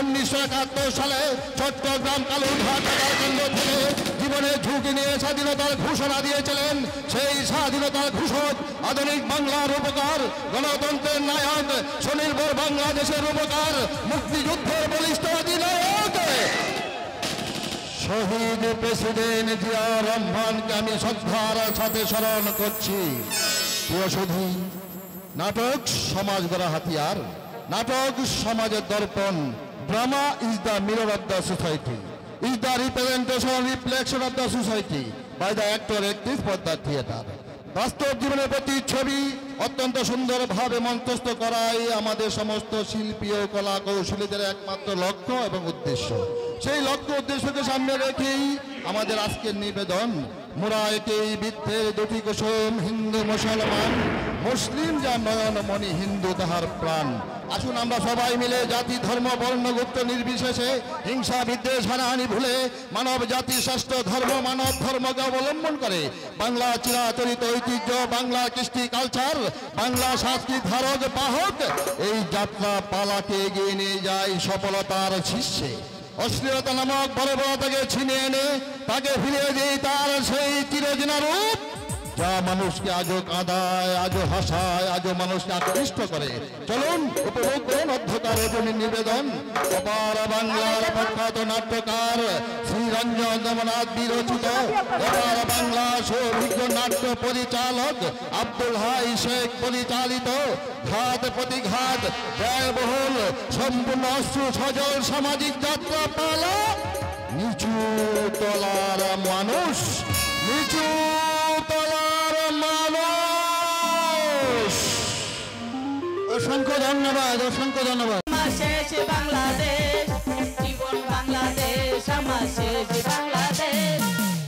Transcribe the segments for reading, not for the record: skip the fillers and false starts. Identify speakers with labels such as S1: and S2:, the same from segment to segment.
S1: 1971 সালে চট্টগ্রাম কালুরঘাট কেন্দ্র থেকে জীবনে ঝুঁকি নিয়ে স্বাধীনতার ঘোষণা দিয়েছিলেন সেই স্বাধীনতার ঘোষক আধুনিক বাংলার উপকার গণতন্ত্রের নায়ক স্বনির্ভর বাংলাদেশের উপকার মুক্তিযুদ্ধের বলিষ্ঠ অধিনায়ক শহীদ প্রেসিডেন্ট জিয়া রহমানকে আমি শ্রদ্ধার সাথে স্মরণ করছি। প্রিয় সুধী, নাটক সমাজ গড়া হাতিয়ার, নাটক সমাজের দর্পণ। Drama is the mirror of the society, is the representation reflection of the society by the actor actress for the theatre. বাস্তব জীবনের প্রতি ছবি অত্যন্ত সুন্দরভাবে মঞ্চস্থ করাই আমাদের সমস্ত শিল্পী ও কলা কৌশলীদের একমাত্র লক্ষ্য এবং উদ্দেশ্য। সেই লক্ষ্য উদ্দেশ্যকে সামনে রেখেই আমাদের আজকের নিবেদন। মোরা একেই বৃদ্ধের দুটি কুসুম, হিন্দু মুসলমান, মুসলিম যা নয়নমণি, হিন্দু তাহার প্রাণ। আসুন আমরা সবাই মিলে জাতি ধর্ম বর্ণ গোত্র নির্বিশেষে হিংসা বিদ্বেষ হানাহানি ভুলে মানব জাতি শ্রেষ্ঠ ধর্ম মানব ধর্মকে অবলম্বন করে বাংলা চিরাচরিত ঐতিহ্য, বাংলা কৃষ্টি কালচার, বাংলা সংস্কৃতি ধারক বাহক এই যাত্রা পালাকে এগিয়ে নিয়ে যায় সফলতার শীর্ষে। অশ্লীলতা নামক বর্বরতাকে ছিনিয়ে এনে তাকে ফিরিয়ে দিয়ে তার সেই চিরদিনা রূপ যা মানুষকে আজও কাঁদায়, আজও হাসায়, আজও মানুষকে আকৃষ্ট করে। চলুন উপভোগ করুন অধ্যকার রজনীর নিবেদন। অপার বাংলার প্রখ্যাত নাট্যকার শ্রীরঞ্জন দেবনাথ বিরচিত, অপার বাংলা সৌভিজ্ঞ নাট্য পরিচালক আব্দুল হাই শেখ পরিচালিত ঘাত প্রতিঘাত ব্যয়বহুল সম্পূর্ণ অশ্রু সজল সামাজিক যাত্রা পালা নিচু তলার মানুষ, নিচু তলার মানুষ। অসংখ্য ধন্যবাদ, অসংখ্য ধন্যবাদ।
S2: শেষ বাংলাদেশ, জীবন বাংলাদেশ, আমার শেষ বাংলাদেশ,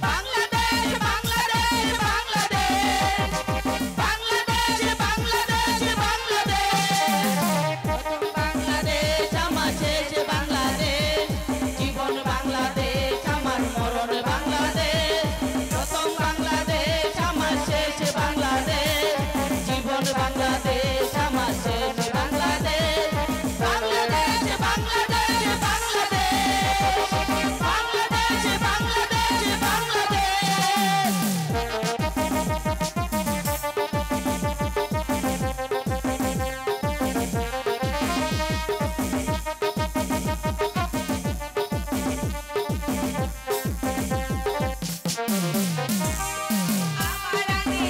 S2: বাংলাদেশ বাংলাদেশ বাংলাদেশ, বাংলাদেশ বাংলাদেশ বাংলাদেশ, বাংলাদেশ আমার শেষ বাংলাদেশ, জীবন বাংলাদেশ, আমার মরণ বাংলাদেশ, প্রথম বাংলাদেশ, আমার শেষ বাংলাদেশ, জীবন বাংলাদেশ, আমার শেষ বাংলাদেশ, বাংলাদেশ বাংলাদেশ বাংলাদেশ, বাংলাদেশ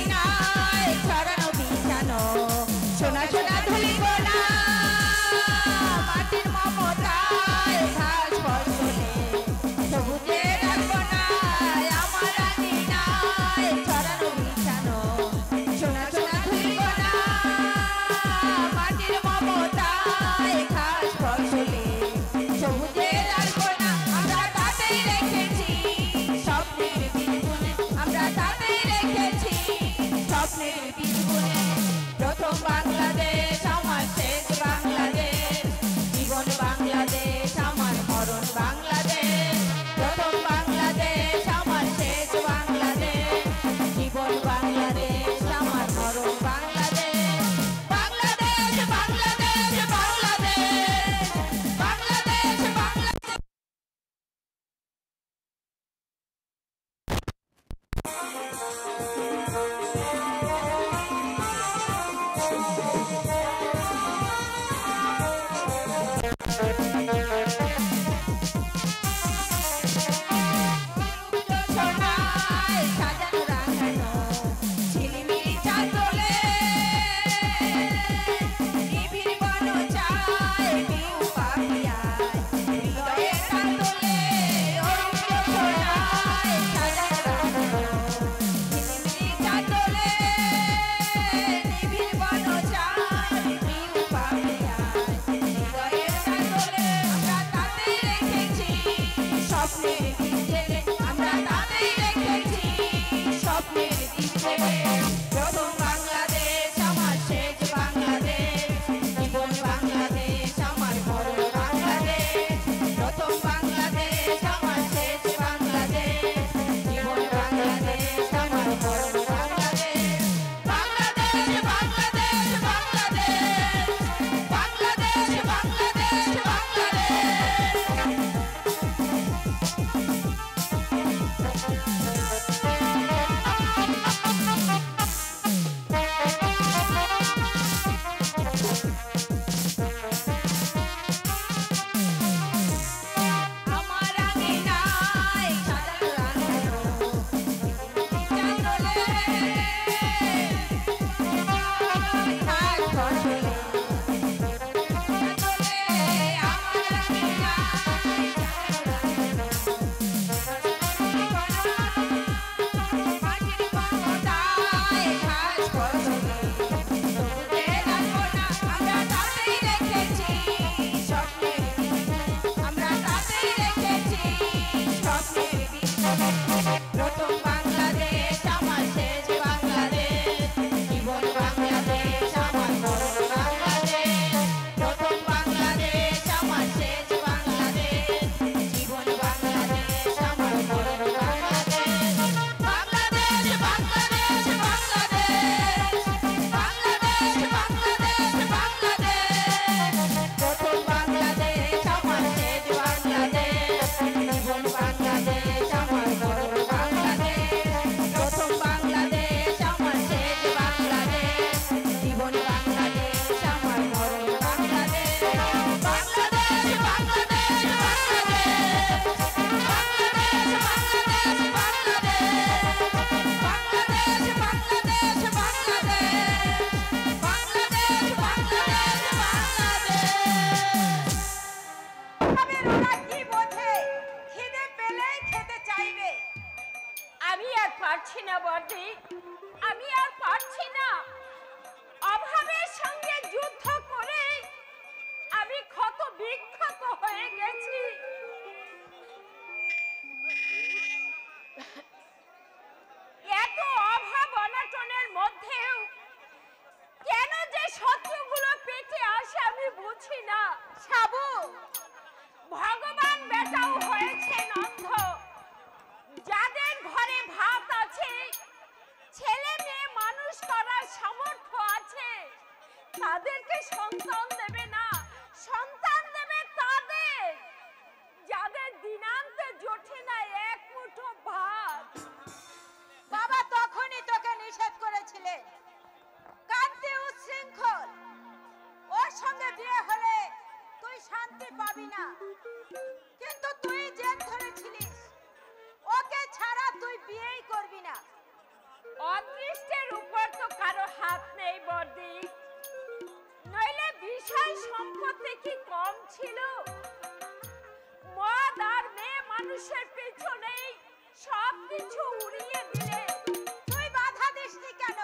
S2: বাংলাদেশ বাংলাদেশ, বাংলাদেশ বাংলাদেশ।
S3: পারছি না বর্দি, আমি আর পারছি না। অভাবের সঙ্গে যুদ্ধ করে আমি ক্ষত বিক্ষত হয়ে গেছি। এত অভাব অনটনের মধ্যেও কেন যে শত্রুগুলো পেটে আসে আমি বুঝি না। সাবু, ভগবান বেটাও হয়েছেন অন্ধ। যাদের ঘরে ভাত আছে, ছেলে মেয়ে মানুষ করার সামর্থ্য আছে, তাদেরকে সন্তান দেবে না, সন্তান দেবে তাদের যাদের দিনান্তে জোটে না এক মুঠো ভাত।
S2: বাবা তখনই তোকে নিষেধ করেছিলেন, কান্তি উচ্ছৃঙ্খল, ওর সঙ্গে বিয়ে হলে তুই শান্তি পাবি না। কিন্তু তুই জেদ ধরেছিলিস, ওকে ছাড়া তুই বিয়েই করবি না।
S3: অদৃষ্টের উপর তো কারো হাত নেই বর্দি, নইলে বিষয় সম্পত্তি কি কম ছিল? মদ আর মেয়ে মানুষের পেছনেই সব কিছু উড়িয়ে দিলে।
S2: তুই বাধা দিসনি কেন?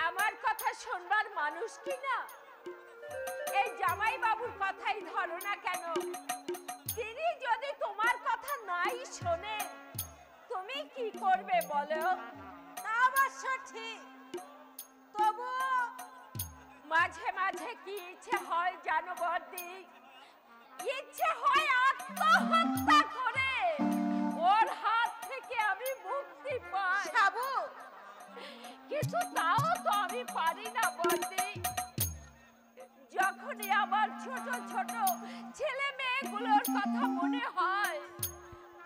S3: আমার কথা শুনবার মানুষ কি না? এই জামাই বাবুর কথাই ধরো না কেন, তিনি যদি তোমার কথা নাই শোনেন, তুমি কি করবে বলো?
S2: তা অবশ্য ঠিক, তবু
S3: মাঝে মাঝে কি ইচ্ছে হয় জানো বর্দি? ইচ্ছে হয় আত্মহত্যা করে ওর হাত থেকে আমি মুক্তি পাই।
S2: সাবু,
S3: কিছু তাও তো আমি পারি না বর্দি। যখনই আমার ছোট ছোট ছেলে মেয়েগুলোর কথা মনে হয়,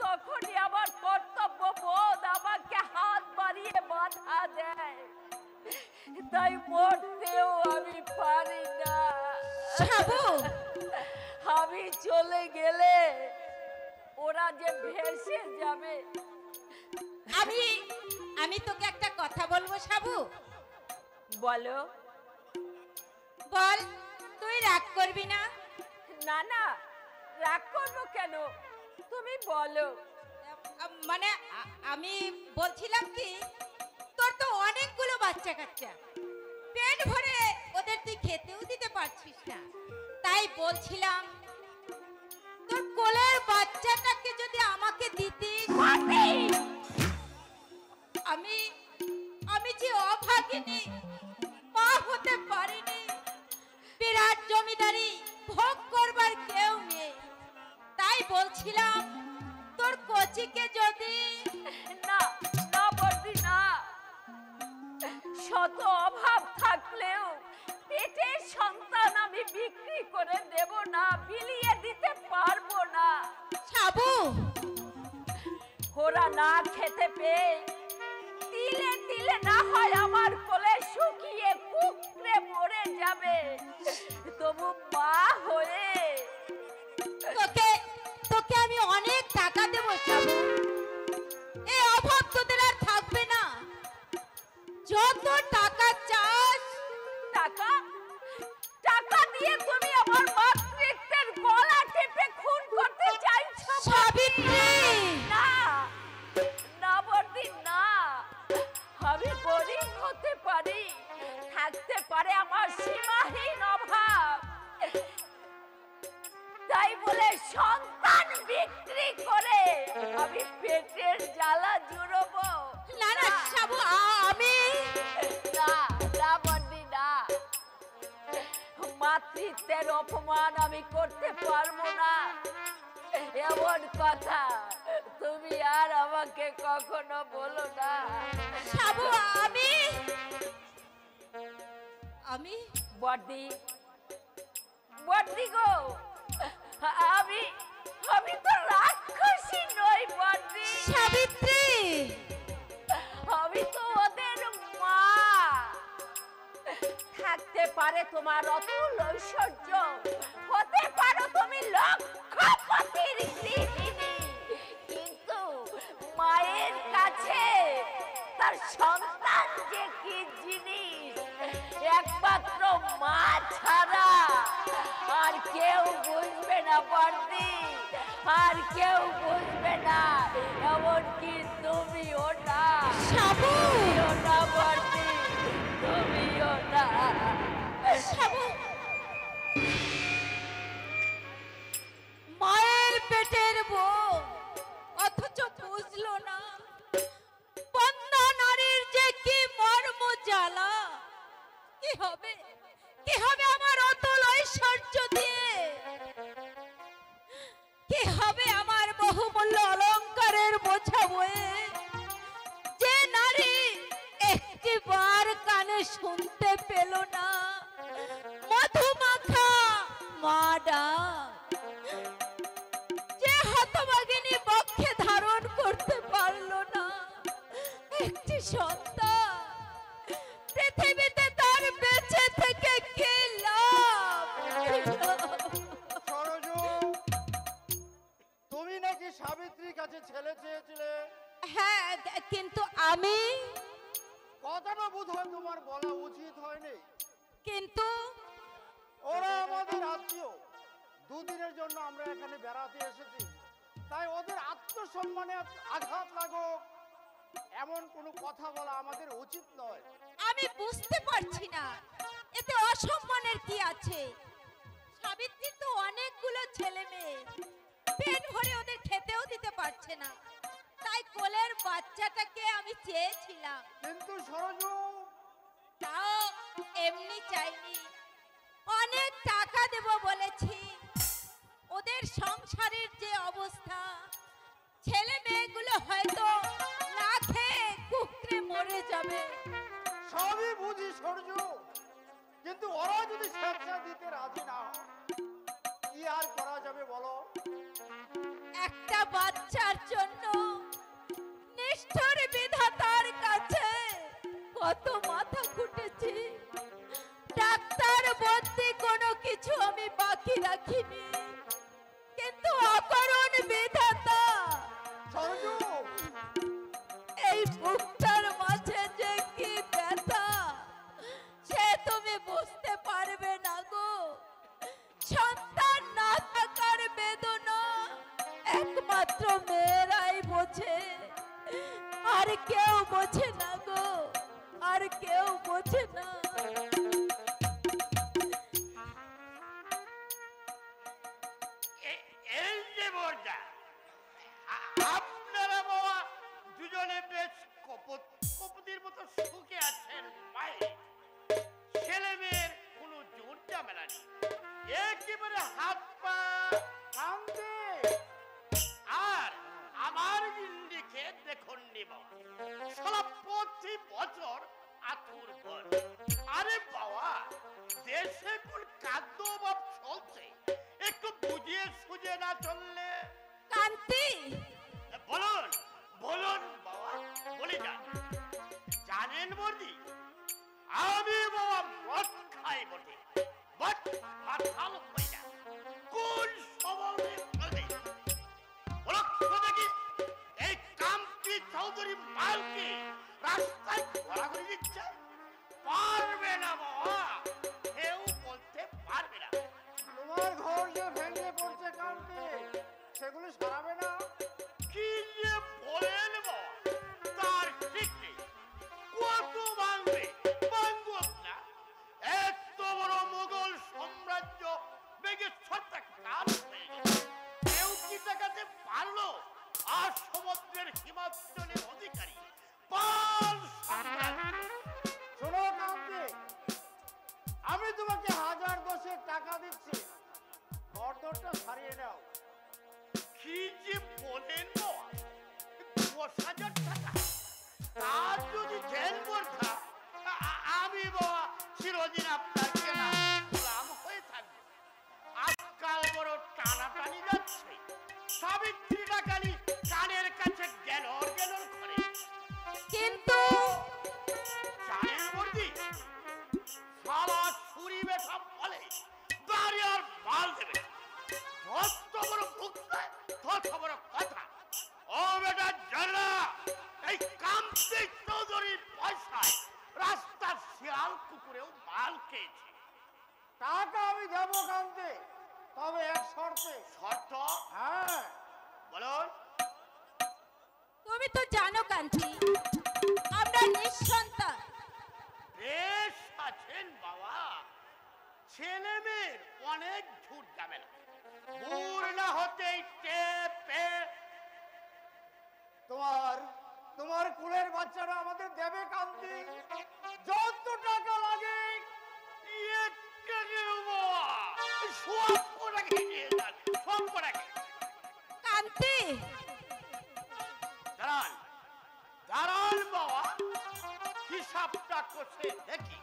S3: তখনই আমার কর্তব্য বোধ আমাকে হাত বাড়িয়ে বাধা দেয়, তাই মরতেও আমি পারি না।
S2: সাবু,
S3: আমি চলে গেলে ওরা যে ভেসে যাবে।
S2: আমি তোকে একটা কথা বলবো সাবু।
S3: বলো।
S2: বল, তুই রাগ করবি না?
S3: না না, রাগ করবো কেন, তুমি বলো।
S2: মানে আমি বলছিলাম কি, তোর তো অনেকগুলো বাচ্চা কাচ্চা, পেট ভরে ওদের তুই খেতেও দিতে পারছিস না, তাই বলছিলাম তোর কোলের বাচ্চাটাকে যদি আমাকে দিতিস। আমি যে অভাগিনী, মা হতে পারিনি, বিরাট জমিদারি ভোগ করবার কেউ নেই, তাই বলছিলাম তোর কচিকে যদি।
S3: না না বর্দি না, শত অভাব থাকলেও পেটের সন্তান আমি বিক্রি করে দেব না, বিলিয়ে দিতে পারবো না।
S2: সাবু,
S3: ওরা না খেতে পেয়ে তিলে তিলে না হয় আমার কোলে শুকিয়ে কুকড়ে মরে যাবে, তবু মা হয়ে
S2: তোকে আমি অনেক টাকা দেব সাবু, এই অভাব তোদের আর থাকবে না। যত টাকা চাস।
S3: টাকা টাকা দিয়ে তুমি আমার মাতৃত্বের গলা
S2: সাবিত্রী
S3: না না বর্দি না, আমি গরিব হতে পারি, থাকতে পারে আমার সীমাহীন অভাব, তাই বলে সন্তান বিক্রি করে আমি পেটের জ্বালা জুড়বো
S2: না না সাবু আমি
S3: না না বর্দি না, মাতৃত্বের অপমান আমি করতে পারবো না, এমন কথা তুমি আর আমাকে কখনো বলো না।
S2: সাবু আমি আমি
S3: বর্দি বর্দি গো, আমি আমি তো রাক্ষসী নই বর্দি,
S2: সাবিত্রী
S3: আমি তো ওদের মা। থাকতে পারে তোমার অতুল ঐশ্বর্য, হতে পারো তুমি লক্ষপতির গৃহিণী, কিন্তু মায়ের কাছে তার সন্তান যে কি জিনিস একমাত্র মা ছাড়া আর কেউ বুঝবে না বর্দি, আর কেউ বুঝবে না, এমনকি তুমিও না।
S2: সাবু
S3: তুমিও না বর্দি, তুমিও না।
S2: সাবু মায়ের পেটের বউ অথচ বুঝলো না বন্দা নারীর যে কি মর্ম জ্বালা। কি হবে আমার অতুল ঐশ্বর্য দিয়ে, কি হবে আমার বহুমূল্য অলংকারের বোঝা বয়ে, যে নারী একটিবার কানে শুনতে পেল না মধুমাখা মা ডাক, যে হতভাগিনী বক্ষে ধারণ করতে পারলো না একটি সন্তান, পৃথিবীতে তার বেঁচে থেকে কি লাভ?
S4: সরজু, তুমি নাকি সাবিত্রীর কাছে ছেলে চেয়েছিলে?
S2: হ্যাঁ কিন্তু আমি
S4: কথাটা বোধহয় তোমার বলা উচিত হয়নি।
S2: কিন্তু
S4: ওরা আমাদের আত্মীয়, দুদিনের জন্য আমরা এখানে বেড়াতে এসেছি, তাই ওদের আত্মসম্মানে আঘাত লাগুক এমন কোনো কথা বলা আমাদের উচিত নয়।
S2: আমি বুঝতে পারছি না এতে অসম্মানের কি আছে। সাবিত্রী তো অনেকগুলো ছেলে মেয়ে, পেট ভরে ওদের খেতেও দিতে পারছে না, তাই কোলের বাচ্চাটাকে আমি চেয়েছিলাম।
S4: কিন্তু সরজু,
S2: তাও এমনি চাইনি, অনেক টাকা দেব বলেছি। ওদের সংসারের যে অবস্থা, ছেলে মেয়েগুলো হয়তো না খেয়ে কুকড়ে মরে যাবে।
S4: সবই বুঝি সরজু, কিন্তু ওরা যদি স্বেচ্ছা দিতে রাজি না হয় কি আর করা যাবে বলো?
S2: একটা বাচ্চার জন্য নিষ্ঠুর বিধাতার কাছে কত মাথা ঘুটেছি, ডাক্তার বন্দি কোনো কিছু আমি বাকি রাখিনি, কিন্তু অকরণ বিধাতা
S4: সরজু,
S2: এই বুকটার মাঝে যে কি ব্যথা সে তুমি বুঝতে পারবে না গো। সন্তান না থাকার বেদনা একমাত্র মেয়েরাই বোঝে, আর কেউ বোঝে না গো, আর কেউ বোঝে না।
S5: এই যে বর্দা, আপনারা বাবা দুজনে বেশ কপতির মতো সুখে আছেন, মায়ের ছেলে মেয়ের কোনো জোর ঝামেলা নেই, একেবারে হাত পা
S4: শান্তি।
S5: আর আমার জিন্দিকে দেখুন নিব সারা প্রতি বছর আতুর ঘর। আরে বাবা, দেশে কোন খাদ্য অভাব চলছে, একটু বুঝিয়ে সুঝে না চললে।
S2: কান্তি
S5: বলুন বলুন বাবা, বলে যান। জানেন বর্দি, আমি বাবা মদ খাই বটে, বাট মাথাল হই না, কোন স্বভাবে ফেলে দেখি এই কাম্পি চৌধুরী মালকে রাস্তায় ঘোরাঘুরি দিচ্ছে, পারবে না বাবা, কেউ বলতে পারবে না।
S4: তোমার ঘর যে ভেঙে পড়ছে কান্তি, সেগুলো সারাবে না?
S5: কি যে বলেন বাবা, তার ঠিক নেই। কত ভাঙবে, ভাঙবো না। এত বড় মোগল সাম্রাজ্য বেগে ছটা কাল হয়ে গেছে, কেউ কি টাকাতে পারলো? আর সমুদ্রের হিমাচলের অধিকারী পাল সাম্রাজ্য।
S4: শোনো কান্তি, আমি তোমাকে 1010 টাকা দিচ্ছি, বর্দরটা সারিয়ে নাও।
S5: কি যে বলেন বাবা, 10,000 টাকা? তার যদি জেল করতা, আমি বাবা চিরদিন আপনার কেনা গোলাম হয়ে থাকবো। আজকাল বড় টানাটানি যাচ্ছে, সাবিত্রীটা খালি কানের কাছে গেলর গেলর করে।
S3: কিন্তু
S5: জানেন বর্দি, সারা ছুরি বেঠা বলে বাড়ি আর মাল দেবে। যত বড় মুখ দেয় তত বড় কথা। ও বেটা জানা, এই কামতে চৌধুরীর পয়সায় রাস্তার শিয়াল কুকুরেও মাল খেয়েছে।
S4: টাকা আমি দেবো কান্তি, তবে এক শর্তে।
S5: শর্ত?
S4: হ্যাঁ,
S5: বলুন।
S3: তুমি তো জানো কান্তি, আমরা নিঃসন্তান।
S5: বেশ আছেন বাবা, ছেলে মেয়ের অনেক ঝুট ঝামেলা। ভুল না হতেই টেপে
S4: তোমার কুলের বাচ্চারা আমাদের দেবে কান্তি, যত টাকা লাগে।
S3: কান্তি,
S5: দাঁড়ান বাবা, হিসাবটা কষে দেখি।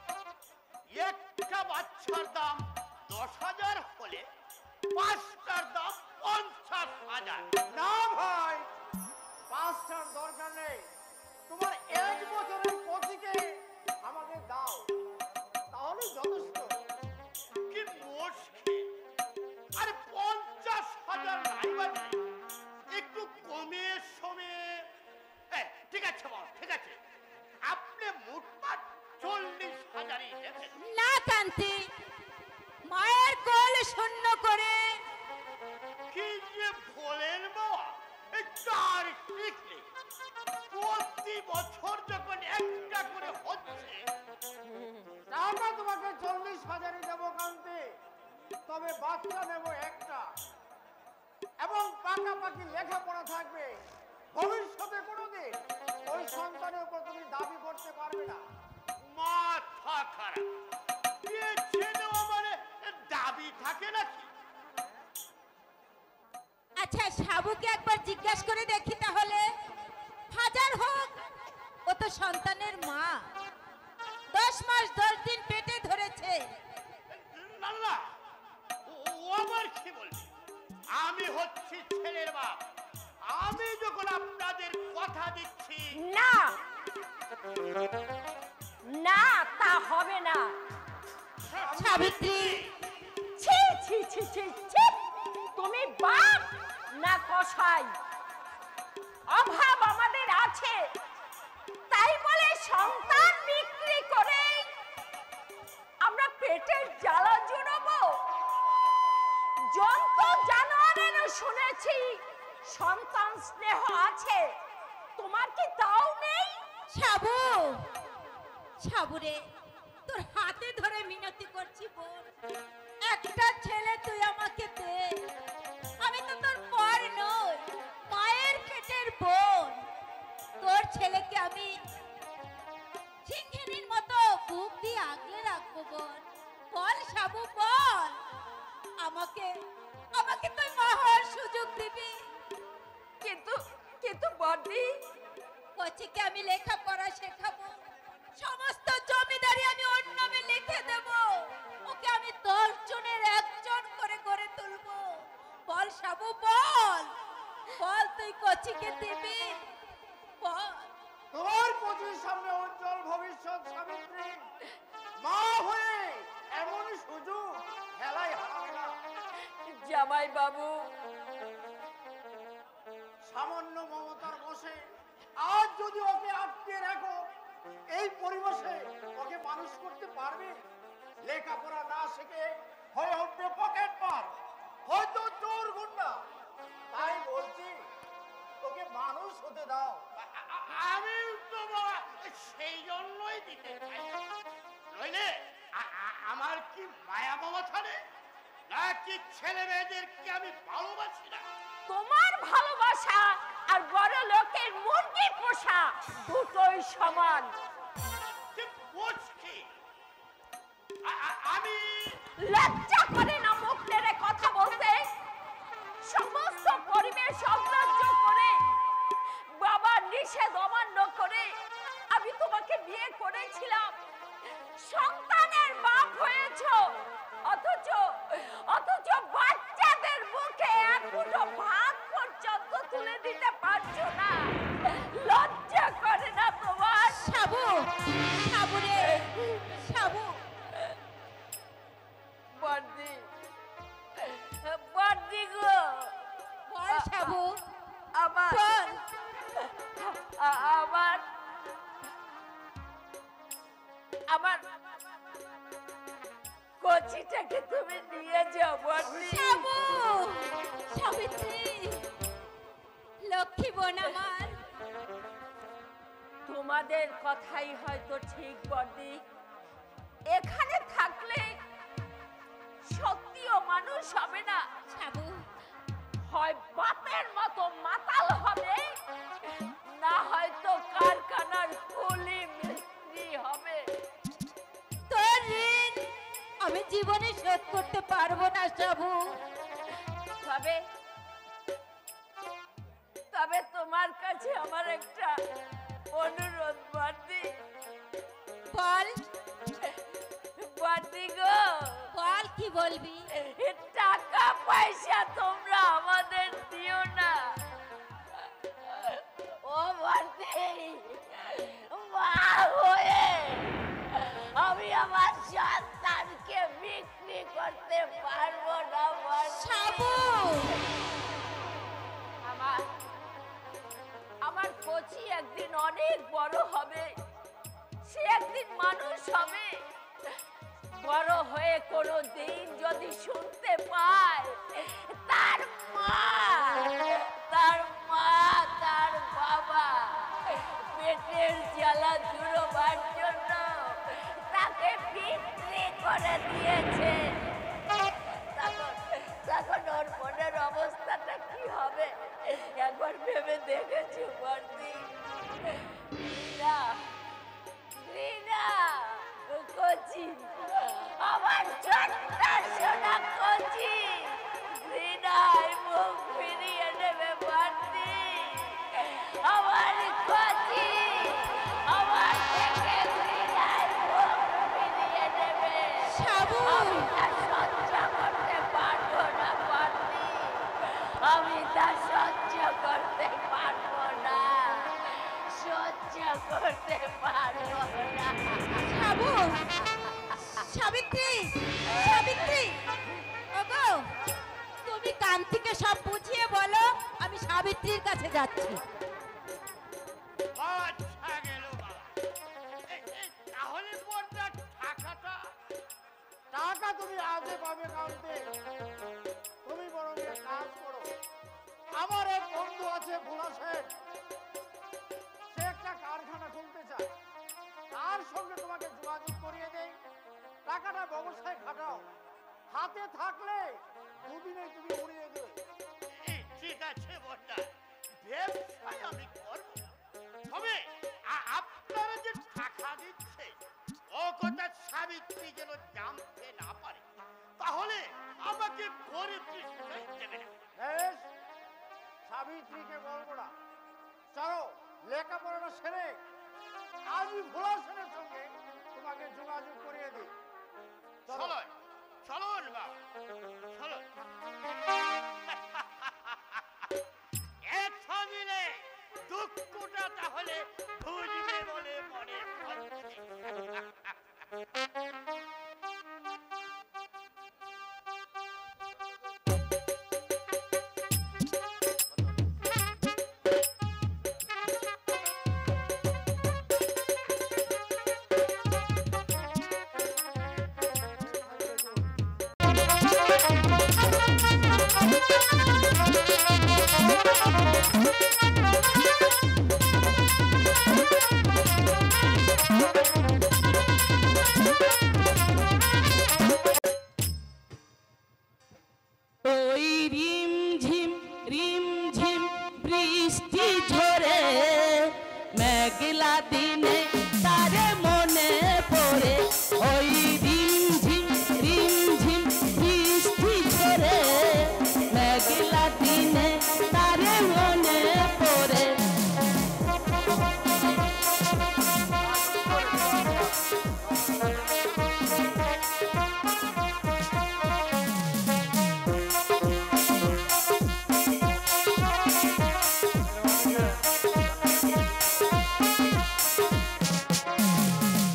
S5: একটা বাচ্চার দাম 10,000 হলে 5টার দাম 50,000।
S4: না ভাই, 5টার দরকার নেই, তোমার 1 বছরের পথিকে আমাকে দাও, তাহলে যথেষ্ট।
S5: কি মুশকিল! আরে 50,000 নাই বাজে, একটু কমে সমে। ঠিক আছে বাবা, ঠিক আছে, আপনি মোটমাট 40,000ই দেবেন।
S3: না কান্তি, মায়ের কোল শূন্য করে
S5: কি যে বলেন বাবা, এই তার ঠিক নেই। প্রতি বছর যখন একটা করে হচ্ছে,
S4: টাকা তোমাকে 40,000ই দেবো কান্তি, তবে বাচ্চা নেব একটা, এবং পাকাপাকি লেখাপড়া থাকবে। ভবিষ্যতে কোনোদিন ওই সন্তানের উপর তুমি দাবি করতে পারবে না।
S5: মাথা খারাপ। বেঁচে দেওয়া মানে দাবি থাকে নাকি?
S3: আচ্ছা, সাবুকে একবার জিজ্ঞাসা করে দেখি তাহলে। হাজার হোক, ও তো সন্তানের মা, 10 মাস 10 দিন পেটে ধরেছে।
S5: না না, ও আবার কি বলবে? আমি হচ্ছি ছেলের বাপ, আমি যখন আপনাদের কথা দিচ্ছি।
S3: না না, তা হবে না সাবিত্রী। ছি ছি ছি ছি ছি, তুমি বাপ না কসাই? অভাব আমাদের আছে, তাই বলে সন্তান বিক্রি করে আমরা পেটের জ্বালা জুড়াবো? জন্তু জানোয়ারেরও শুনেছি সন্তান স্নেহ আছে, তোমার কি তাও নেই? সাবু, সাবুরে, তোর হাতে ধরে মিনতি করছি বোন, একটা ছেলে তুই আমাকে দে। আমি তো তোর পর নই, মায়ের পেটের বোন। তোর ছেলেকে আমি সিংহিনীর মতো বুক দিয়ে আগলে রাখবো বোন। বল সাবু, বল, আমাকে আমাকে তুই মা হওয়ার সুযোগ দিবি? কিন্তু কিন্তু বড়দি, কচিকে আমি লেখাপড়া শেখাবো, সমস্ত জমিদারি আমি ওর নামে লিখে দেব, ওকে আমি 10 জনের 1 জন করে গড়ে তুলবো। বল সাবু, বল বল, তুই কচিকে দিবি? বল।
S4: তোমার পতির সামনে উজ্জ্বল ভবিষ্যৎ সাবিত্রী, মা হয়ে এমন সুযোগ খেলায় হারাবে না।
S3: জামাই বাবু,
S4: সামান্য মমতার বসে আজ যদি ওকে আটকে রাখো, এই পরিবেশে ওকে মানুষ করতে পারবে? লেখাপড়া না শিখে হয়ে উঠবে পকেট মার, হয়তো চোর গুন্ডা। তাই
S5: কি মায়া মমতা নেই নাকি ছেলে মেয়েদেরকে আমি ভালোবাসি না?
S3: তোমার ভালোবাসা আর বড় লোকের মুরগি পোষা দুটোই সমান।
S5: তুই বুঝকি আমি
S3: লজ্জা করে না মুখ নেড়ে কথা বলতে? সমস্ত পরিবেশ অগ্রাহ্য করে, বাবার নিষেধ অমান্য করে আমি তোমাকে বিয়ে করেছিলাম, সন্তানের বাপ হয়েছ, অথচ বাচ্চাদের মুখে এক মুঠো ভাত পর্যন্ত তুলে দিতে পারছো না। লজ্জা করে না তোমার?
S2: সাবু, সাবু রে, সাবু।
S3: বর্দি, বর্দি গো,
S2: বল সাবু,
S3: আমার
S2: বল।
S3: আমার আমার কচিটাকে তুমি নিয়ে যাও বর্দি।
S2: সাবু, সাবিত্রী, লক্ষ্মী বোন আমার।
S3: তোমাদের কথাই হয়তো ঠিক বর্দি। এখানে থাকলে সত্যিও মানুষ হবে না,
S2: সাবু,
S3: হয় বাপের মতো মাতাল হবে, না হয়তো কারখানার কুলি মিস্ত্রি হবে।
S2: তোর ঋণ আমি জীবনে শোধ করতে পারবো না সাবু।
S3: তবে তবে তোমার কাছে আমার একটা অনুরোধ বর্দি।
S2: বল,
S3: বর্দি গো,
S2: বল কি বলবি?
S3: টাকা পয়সা তোমরা আমাদের দিও না। ও বর্দি, মা হয়ে আমি আমার সন্তানকে বিক্রি করতে পারবো না
S2: সাবু,
S3: আমার আমার কচি একদিন অনেক বড় হবে, সে একদিন মানুষ হবে। বড় হয়ে কোনো দিন যদি শুনতে পায় তার মা তার বাবা পেটের জ্বালা জুড়োবার জন্য তাকে বিক্রি করে দিয়েছে, তখন ওর মনের অবস্থাটা কি হবে একবার ভেবে দেখেছো বর্দি? কচি, আমার ছোট্ট সোনা কচি ঘৃণায় মুখ ফিরিয়ে নেবে বর্দি। আমার কচি আমার থেকে ঘৃণায় মুখ ফিরিয়ে নেবে।
S2: সাবু,
S3: আমি তা সহ্য করতে পারবো না বর্দি, আমি তা সহ্য করতে পারবো না, সহ্য করতে পারবো না।
S2: সাবু, সাবিত্রী, সাবিত্রী, ওগো, তুমি কান্তিকে সব বুঝিয়ে বলো, আমি সাবিত্রীর কাছে যাচ্ছি।
S5: আচ্ছা গেল বাবা। তাহলে পর্দার টাকাটা
S4: টাকা তুমি আজে পাবে কাউকে। তুমি বরং এক কাজ করো, আমার এক বন্ধু আছে ভোলা শেঠ, সে একটা কারখানা খুলতে চায়, তার সঙ্গে তোমাকে যোগাযোগ করিয়ে দেই, টাকাটা ব্যবসায় খাটাও, হাতে থাকলে দুদিনে তুমি উড়িয়ে দেবে।
S5: ঠিক আছে বর্দা, ব্যবসায় আমি করব, তবে আপনারা যে টাকা দিচ্ছে ও কথা সাবিত্রী যেন জানতে না পারে, তাহলে আমাকে গরিব নিশ্চয় দেবে না।
S4: বেশ, সাবিত্রীকে বলবো না, চলো লেখাপড়াটা সেরে আজই ভোলা শেঠের সঙ্গে তোমাকে যোগাযোগ করিয়ে দিই।
S5: চলো চলুন বাবা, চলুন। একশো মিলে দুঃখটা তাহলে বুঝবে বলে মনে হচ্ছে।
S6: বৃষ্টি ঝরে মেঘলা দিনে তারে মনে পড়ে ওই রিমঝিম রিমঝিম বৃষ্টি ঝরে মেঘলা দিনে তারে মনে পড়ে।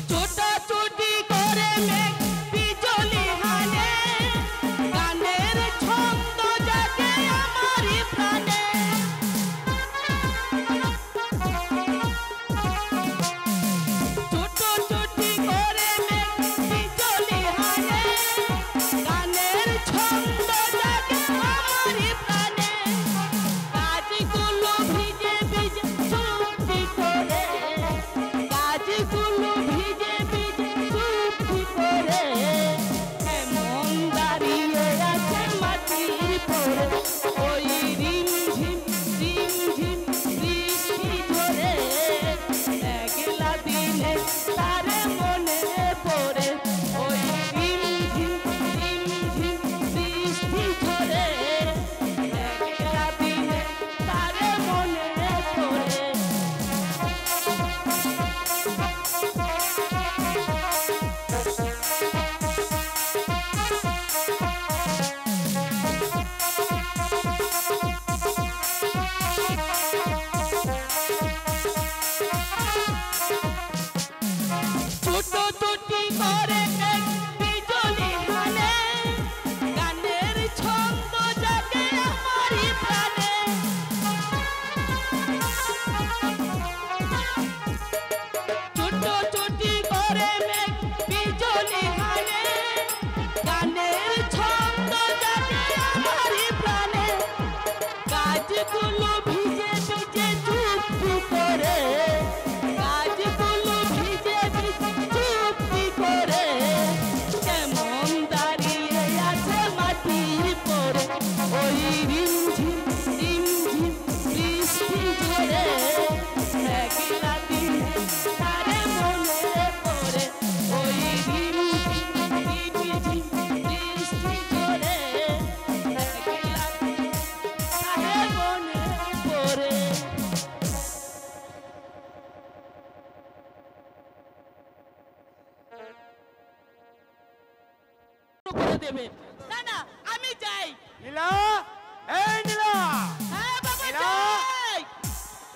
S6: ছোটাছুটি করে মেঘ বিজলি হানে গানের ছন্দ জাগে আমারই প্রাণে। ছোটাছুটি করে মেঘ বিজলি হানে গানের ছন্দ জাগে আমারই প্রাণে। গাছগুলো ভিজে ভিজে চুপটি করে গাছগুলো ভিজে ভিজে চুপটি করে এমন দাঁড়িয়ে আছে মাটির পরে ওই রিমঝিম রিমঝিম বৃষ্টি ঝরে মেঘলা দিনে তারে মনে পড়ে ওই রিমঝিম রিমঝিম বৃষ্টি ঝরে মেঘলা দিনে তারে মনে পড়ে। ছোটাছুটি করে মেঘ বিজলি হানে গানের ছন্দ জাগে আমারই প্রাণে। ছোটাছুটি করে মেঘ বিজলি হানে গানের ছন্দ জাগে আমারই প্রাণে। গাছগুলো ভিজে ভিজে চুপটি করে গাছগুলো ভিজে ভিজে চুপটি করে কেমন দাঁড়িয়ে আছে মাটির পরে ওই রিমঝিম রিমঝিম বৃষ্টি ঝরে মেঘলা দিনে তারে মনে পড়ে ওই রিমঝিম রিমঝিম বৃষ্টি ঝরে মেঘলা দিনে তারে মনে পড়ে। করে দেবে না না আমি যাই।
S4: নীলা, এই নীলা,
S6: হ্যাঁ বাবা
S4: নীলা!
S6: যাই।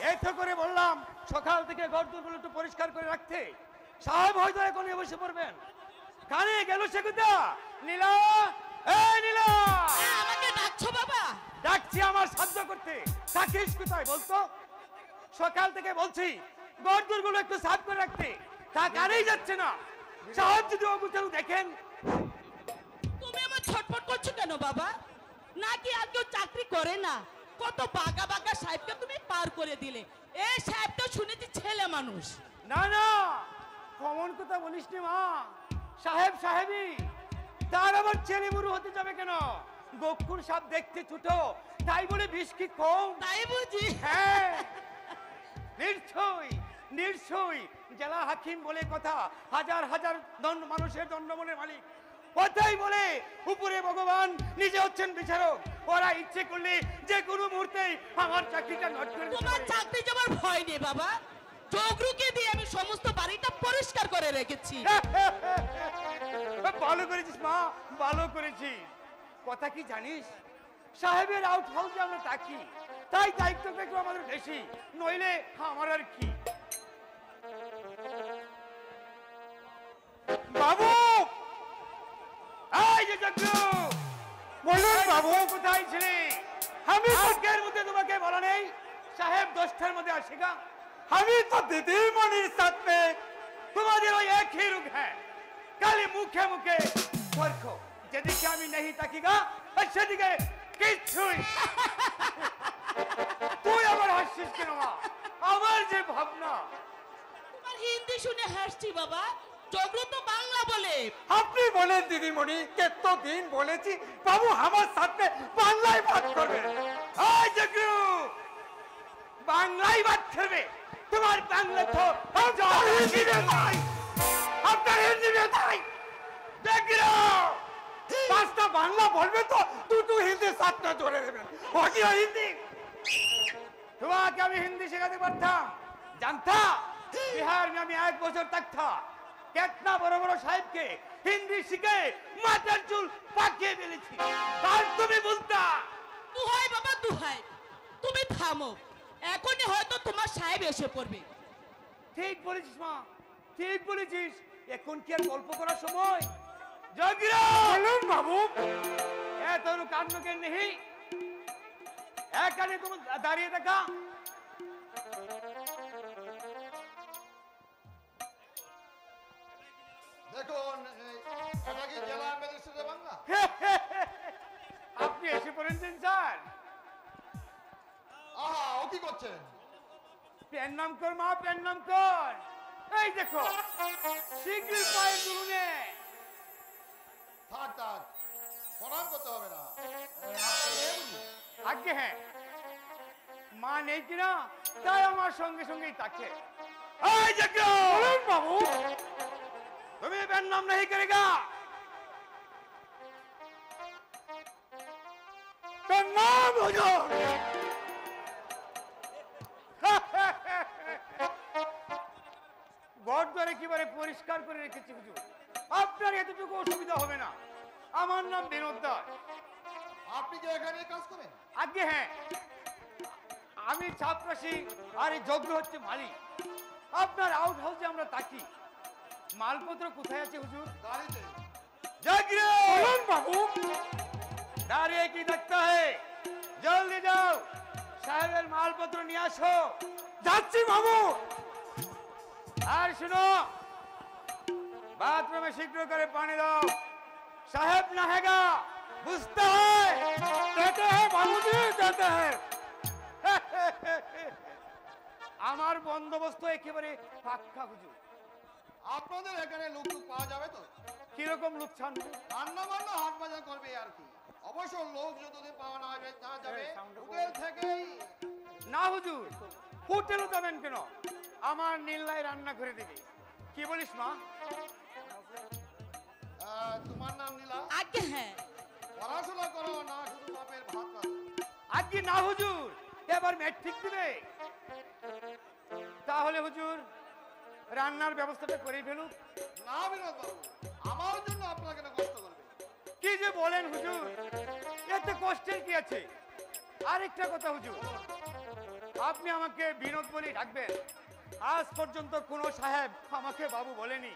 S4: এই তো করে বললাম সকাল থেকে ঘরদোরগুলো একটু পরিষ্কার করে রাখতে। সাহেব হয়তো এখন বসে পড়বেন। কানে গেল সে কোথা? নীলা, এই নীলা!
S6: আমাকে ডাকছো বাবা?
S4: ডাকছি আমার সাহায্য করতে। থাকিস কোথায় বলতো? সকাল থেকে বলছি ঘরদোরগুলো একটু সাফ করে রাখতে, তা কানেই যাচ্ছে না। সাহেব যদি অবুঝারু দেখেন।
S6: তুমি আমার ছটফট করছো কেন বাবা? নাকি আর কেউ চাকরি করে না? কত বাগা বাগা সাহেবকে তুমি পার করে দিলে। এই সাহেবটা শুনেছি ছেলে মানুষ।
S4: না না, কমন কথা বলিস নি মা। সাহেব সাহেবই, তার আবার ছেলে বুড়ো হতে যাবে কেন? গোকুর সাপ দেখতে ছোট, তাই বলে বিষ কি কম?
S6: তাই বুঝি?
S4: হ্যাঁ, নিশ্চয় নিশ্চয়। জেলা হাকিম বলে কথা, হাজার হাজার মানুষের দণ্ডমনের মালিক। কথাই বলে উপরে ভগবান নিজে হচ্ছেন বিচারক। ওরা ইচ্ছে করলে যে কোনো মুহূর্তেই আমার চাকরিটা নষ্ট করে দিতে
S6: তোমার
S4: পারে।
S6: চাকরি যাবার ভয় নেই বাবা। চোখরুকে দিয়ে আমি সমস্ত বাড়িটা পরিষ্কার করে রেখেছি।
S4: ভালো করেছিস মা, ভালো করেছিস। কথা কি জানিস, সাহেবের আউট হাউসে আমরা থাকি, তাই দায়িত্বটা একটু আমাদের বেশি, নইলে আমার আর কি। বাবু, এই যে যজ্ঞ, বলুন বাবু কোথায় ছিলে? আমি আজকের মধ্যে তোমাকে বলা নেই সাহেব 10টার মধ্যে আসেগা। আমি তো দিদিমণির সাথে তোমাদের ওই একই রূপ হ্যাঁ, কালি মুখে মুখে ফর্ক। যেদিকে আমি नहीं তাকিগা সেদিকে কিছুই। তুই আবার হাসছিস কেন মা? আমার যে ভাবনা।
S6: তোমার হিন্দি শুনে হাসছি বাবা, চোখরু তো বাংলা বলে।
S7: আপনি বলেন দিদিমণি, কতদিন বলেছি বাবু আমার সাথে বাংলায় বাত করবে।
S4: এই জগু,
S5: বাংলায় বাদ খেলবে। তোমার বাংলা তো আপনার হিন্দি নাই। দেখো
S7: পাঁচটা বাংলা বলবে তো দুটো হিন্দি সাতটা ধরে দেবেন। ওকে হিন্দি
S5: তোমাকে আমি हिंदी सिखाते পারতাম। जानता बिहार में আমি 1 বছর तक था। कितना বড় বড় সাহেবকে হিন্দি শিখে মাথার চুল পাকিয়ে ফেলেছি। আর তুমি বলতা
S6: দুহাই বাবা দুহাই, তুমি থামো, এখনই হয়তো তোমার সাহেব এসে পড়বে।
S5: ঠিক বলেছিস মা, ঠিক বলেছিস। এখন কি আর গল্প করার সময়? জগিরা
S7: বলুন বাবু।
S5: এত কান্ড কেন নেই? এখানে তুমি দাঁড়িয়ে দেখা।
S1: দেখুন এটা কি জেলা ম্যাজিস্ট্রেট বাংলা?
S5: আপনি এসে পড়েছেন স্যার।
S1: আহা ও কি করছেন?
S5: পেন নাম কর মা, পেন নাম কর। এই দেখো শিগগির পায়ে দুলুনে।
S1: থাক থাক প্রণাম করতে হবে না।
S5: আগে হ্যাঁ, মা নেই কিনা তাই আমার সঙ্গে সঙ্গেই তাকে। এই দেখো
S7: বলুন বাবু।
S5: তুমি পেন নাম नहीं करेगा।
S7: প্রণাম হুজুর।
S5: ঘরদ্বার একেবারে পরিষ্কার করে রেখেছি হুজুর, আপনার এতটুকু অসুবিধা হবে না। আমার নাম বিনোদ দাস।
S1: আপনি কি এখানে কাজ করেন?
S5: আগে হ্যাঁ, আমি ছাত্রাসী আর এই যজ্ঞ হচ্ছে মালিক। আপনার আউট হাউসে আমরা থাকি। মালপত্র কোথায় আছে হুজুর?
S1: গাড়িতে।
S5: জাগিরে
S7: বলুন বাবু।
S5: দাঁড়িয়ে কি দেখতে হয়? জলদি যাও, সাহেবের মালপত্র নিয়ে আসো।
S7: যাচ্ছি বাবু।
S5: আর শুনো, বাথরুমে শীঘ্র করে পানি দাও। সাহেব নহেগা, বুঝতে হয়।
S7: देते हैं बाबूजी, देते हैं।
S5: আমার বন্দোবস্ত একেবারে পাক্কা হুজুর।
S1: আপনাদের এখানে লোক পাওয়া যাবে তো?
S5: কিরকম লোক চান?
S1: রান্না বান্না হাট বাজার করবে আর কি। অবশ্য লোক যদি পাওয়া না যাবে হোটেল থেকেই।
S5: না হুজুর, হোটেলও যাবেন কেন? আমার নীললাই রান্না করে দিবি। কি বলিস মা?
S1: তোমার নাম নীলা?
S6: আগে হ্যাঁ,
S1: পড়াশোনা করো না শুধু বাপের ভাত রাখো?
S5: আজকে না হুজুর, এবার ম্যাট্রিক দিবে। তাহলে হুজুর রান্নার ব্যবস্থাটা করে ফেলুক।
S1: না বিনোদ বাবু, আমার জন্য আপনারা কেন কষ্ট করবে?
S5: কি যে বলেন হুজুর, এতে কষ্টের কি আছে? আরেকটা কথা হুজুর, আপনি আমাকে বিনোদ বলে ডাকবেন। আজ পর্যন্ত কোনো সাহেব আমাকে বাবু বলেনি।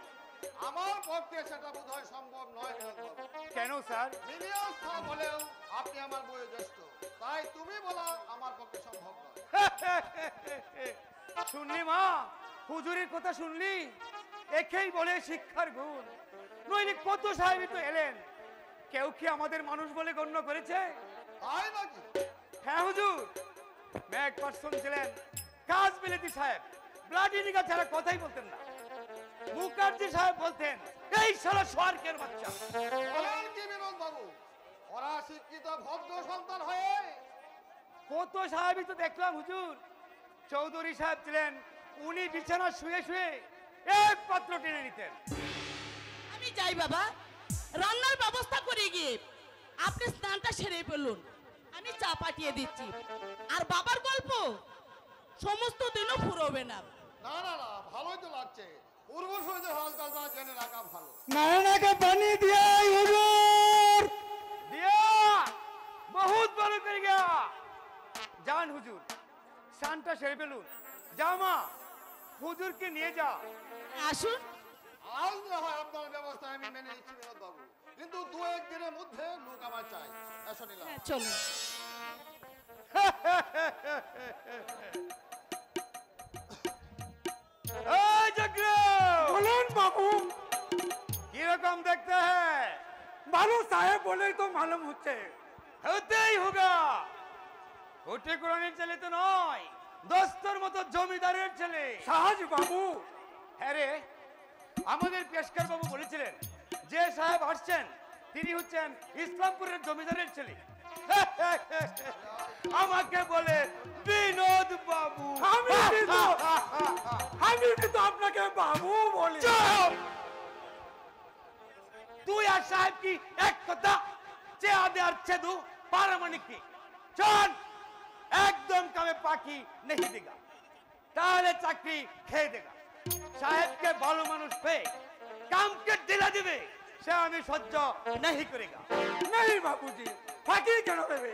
S1: আমার পক্ষে সেটা বোধহয় সম্ভব নয় বিনোদ বাবু।
S5: কেন স্যার?
S1: মিলিয়স হলেও আপনি আমার বয়োজ্যেষ্ঠ, তাই তুমি বলা আমার পক্ষে সম্ভব নয়।
S5: শুনলি মা, হুজুরের কথা শুনলি? একেই বলে শিক্ষার গুণ। নইলে কত সাহেবই তো এলেন, কেউ কি আমাদের মানুষ বলে গণ্য করেছে?
S1: তাই নাকি?
S5: হ্যাঁ হুজুর, ম্যাক পার্সন ছিলেন কাজ বিলেতি সাহেব। ব্লাডি নিগা ছাড়া কথাই বলতেন না। মুখার্জি সাহেব বলতেন এই শালা স্বর্গের বাচ্চা।
S1: বলেন কি বিনোদ বাবু, ওরা শিক্ষিত ভদ্র সন্তান হয়ে?
S5: কত সাহেবই তো দেখলাম হুজুর। চৌধুরী সাহেব ছিলেন, উনি বিছানা শুয়ে শুয়ে এক পাত্র টেনে নিতেন।
S6: আমি যাই বাবা, রান্নার ব্যবস্থা করে গিয়ে আপনি স্নানটা সেরে ফেলুন, আমি চা পাঠিয়ে দিচ্ছি। আর বাবার গল্প সমস্ত দিনও ফুরোবে না।
S1: না না না, ভালোই তো লাগছে। পূর্বসূরীদের হালচাল তা জেনে রাখা ভালো।
S7: नारायण के पानी दिया हुजूर।
S5: दिया, बहुत बड़ा कर गया। जान हुजूर, शांता সেরে ফেলুন। যা মা, হুজুরকে নিয়ে যা।
S6: আসুন।
S1: আজ না হয় আপনার ব্যবস্থা আমি মেনে নিচ্ছি বিনোদ বাবু, কিন্তু 2-1 দিনের মধ্যে লোক আমার চাই। এসো নিলাম।
S6: হ্যাঁ, চলুন।
S5: এই জগ্র,
S7: बोलन बाबू।
S5: কিরকম দেখতে হ্যায়?
S7: बालू साहेब बोले तो मालूम होते।
S5: হতেই হোগা। কোটে কোরআনের ছেলে তো নয়, দোস্তর মতো জমিদারের ছেলে।
S7: साहज बाबू।
S5: হ্যাঁ রে, আমাদের পেশকার বাবু বলেছিলেন যে সাহেব আসছেন তিনি হচ্ছেন ইসলামপুরের জমিদারের ছেলে। আমাকে বলে বিনোদ বাবু।
S7: আমি কিন্তু আপনাকে বাবু বলি।
S5: চুপ! তুই আর সাহেব কি এক কথা? চেয়া দেয়ার চেদু পারমাণিক কি? চল, একদম কামে পাখি নেই দেগা, তাহলে চাকরি খেয়ে দেগা। সাহেবকে ভালো মানুষ পেয়ে কামকে দিলা দিবে, সে আমি সহ্য नहीं करेगा।
S7: नहीं बाबूजी, फाकी क्यों देवे?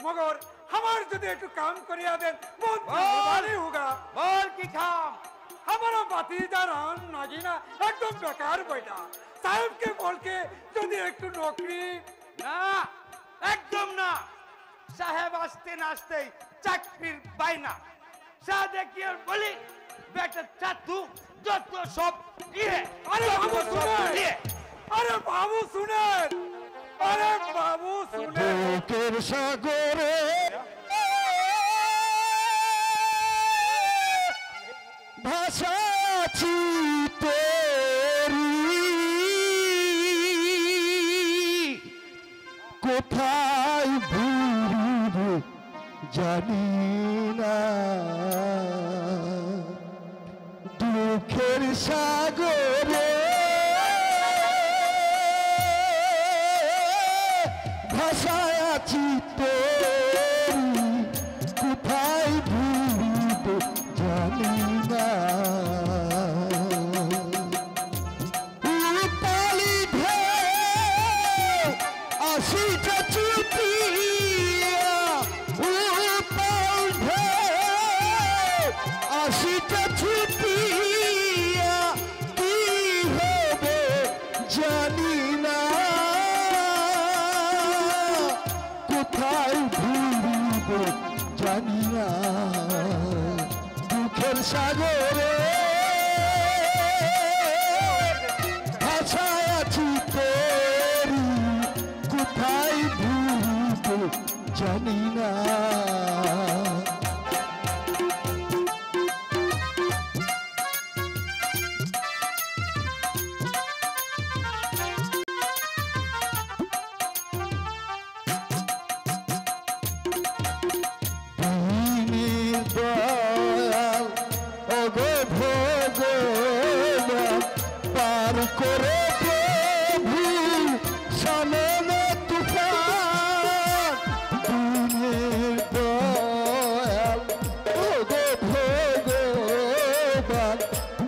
S7: मगर हमार यदि एक काम करिया देन, बहुत मेहरबानी होगा।
S5: बोल की काम?
S7: हमारा भतीजा रान नागिना एकदम बेकार बैठा। साहब के बोल के यदि एक नौकरी
S5: না, একদম না। সাহেব আসতে না আসতে চাকরির বাইনা। সাদে কি আর বলি, বেটা চাতু যত সব দিয়ে।
S7: अरे बाबू सुने,
S5: দিয়ে।
S7: अरे बाबू सुने, अरे बाबू सुने।
S1: বুকের সাগরে ভাসাছি তোরি, কোথায় ভুলিব জানি না, দুঃখের সাগরে ভাষায় আছি তোরি, কোথায় ভুলিব জানি না। উতালি ঢেউ আসিটা চুটিয়া, উতাল ঢেউ আসিটা ছুটিয়া, কি হবে জানি না, কোথায় ভুলিব জানি না, দুঃখের সাগরে ভাষায় আছি তোরি, কোথায় ভুলিব জানি না। দিনের দয়াল ওগো ভগবান, পার করে প্রভু সামনে তুফান। দিনের দয়াল ওগো ভগবান,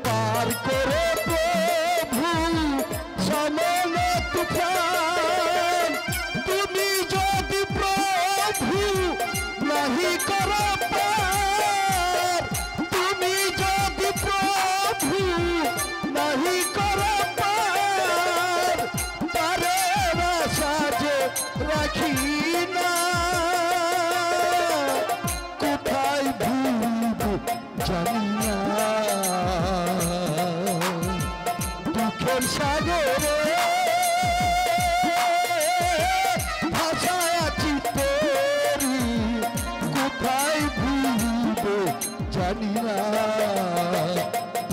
S1: পার করে প্রভু সামনে তুফান। তুমি যদি প্রভু নাহি করো পার, তুমি যদি প্রভু নাহি করো পার, তারে আশা যে রাখি না, কোথায় ভুলিব জানি না, দুঃখের সাগরে ভাষায় আছি তোরি, কোথায় ভুলিব জানি না,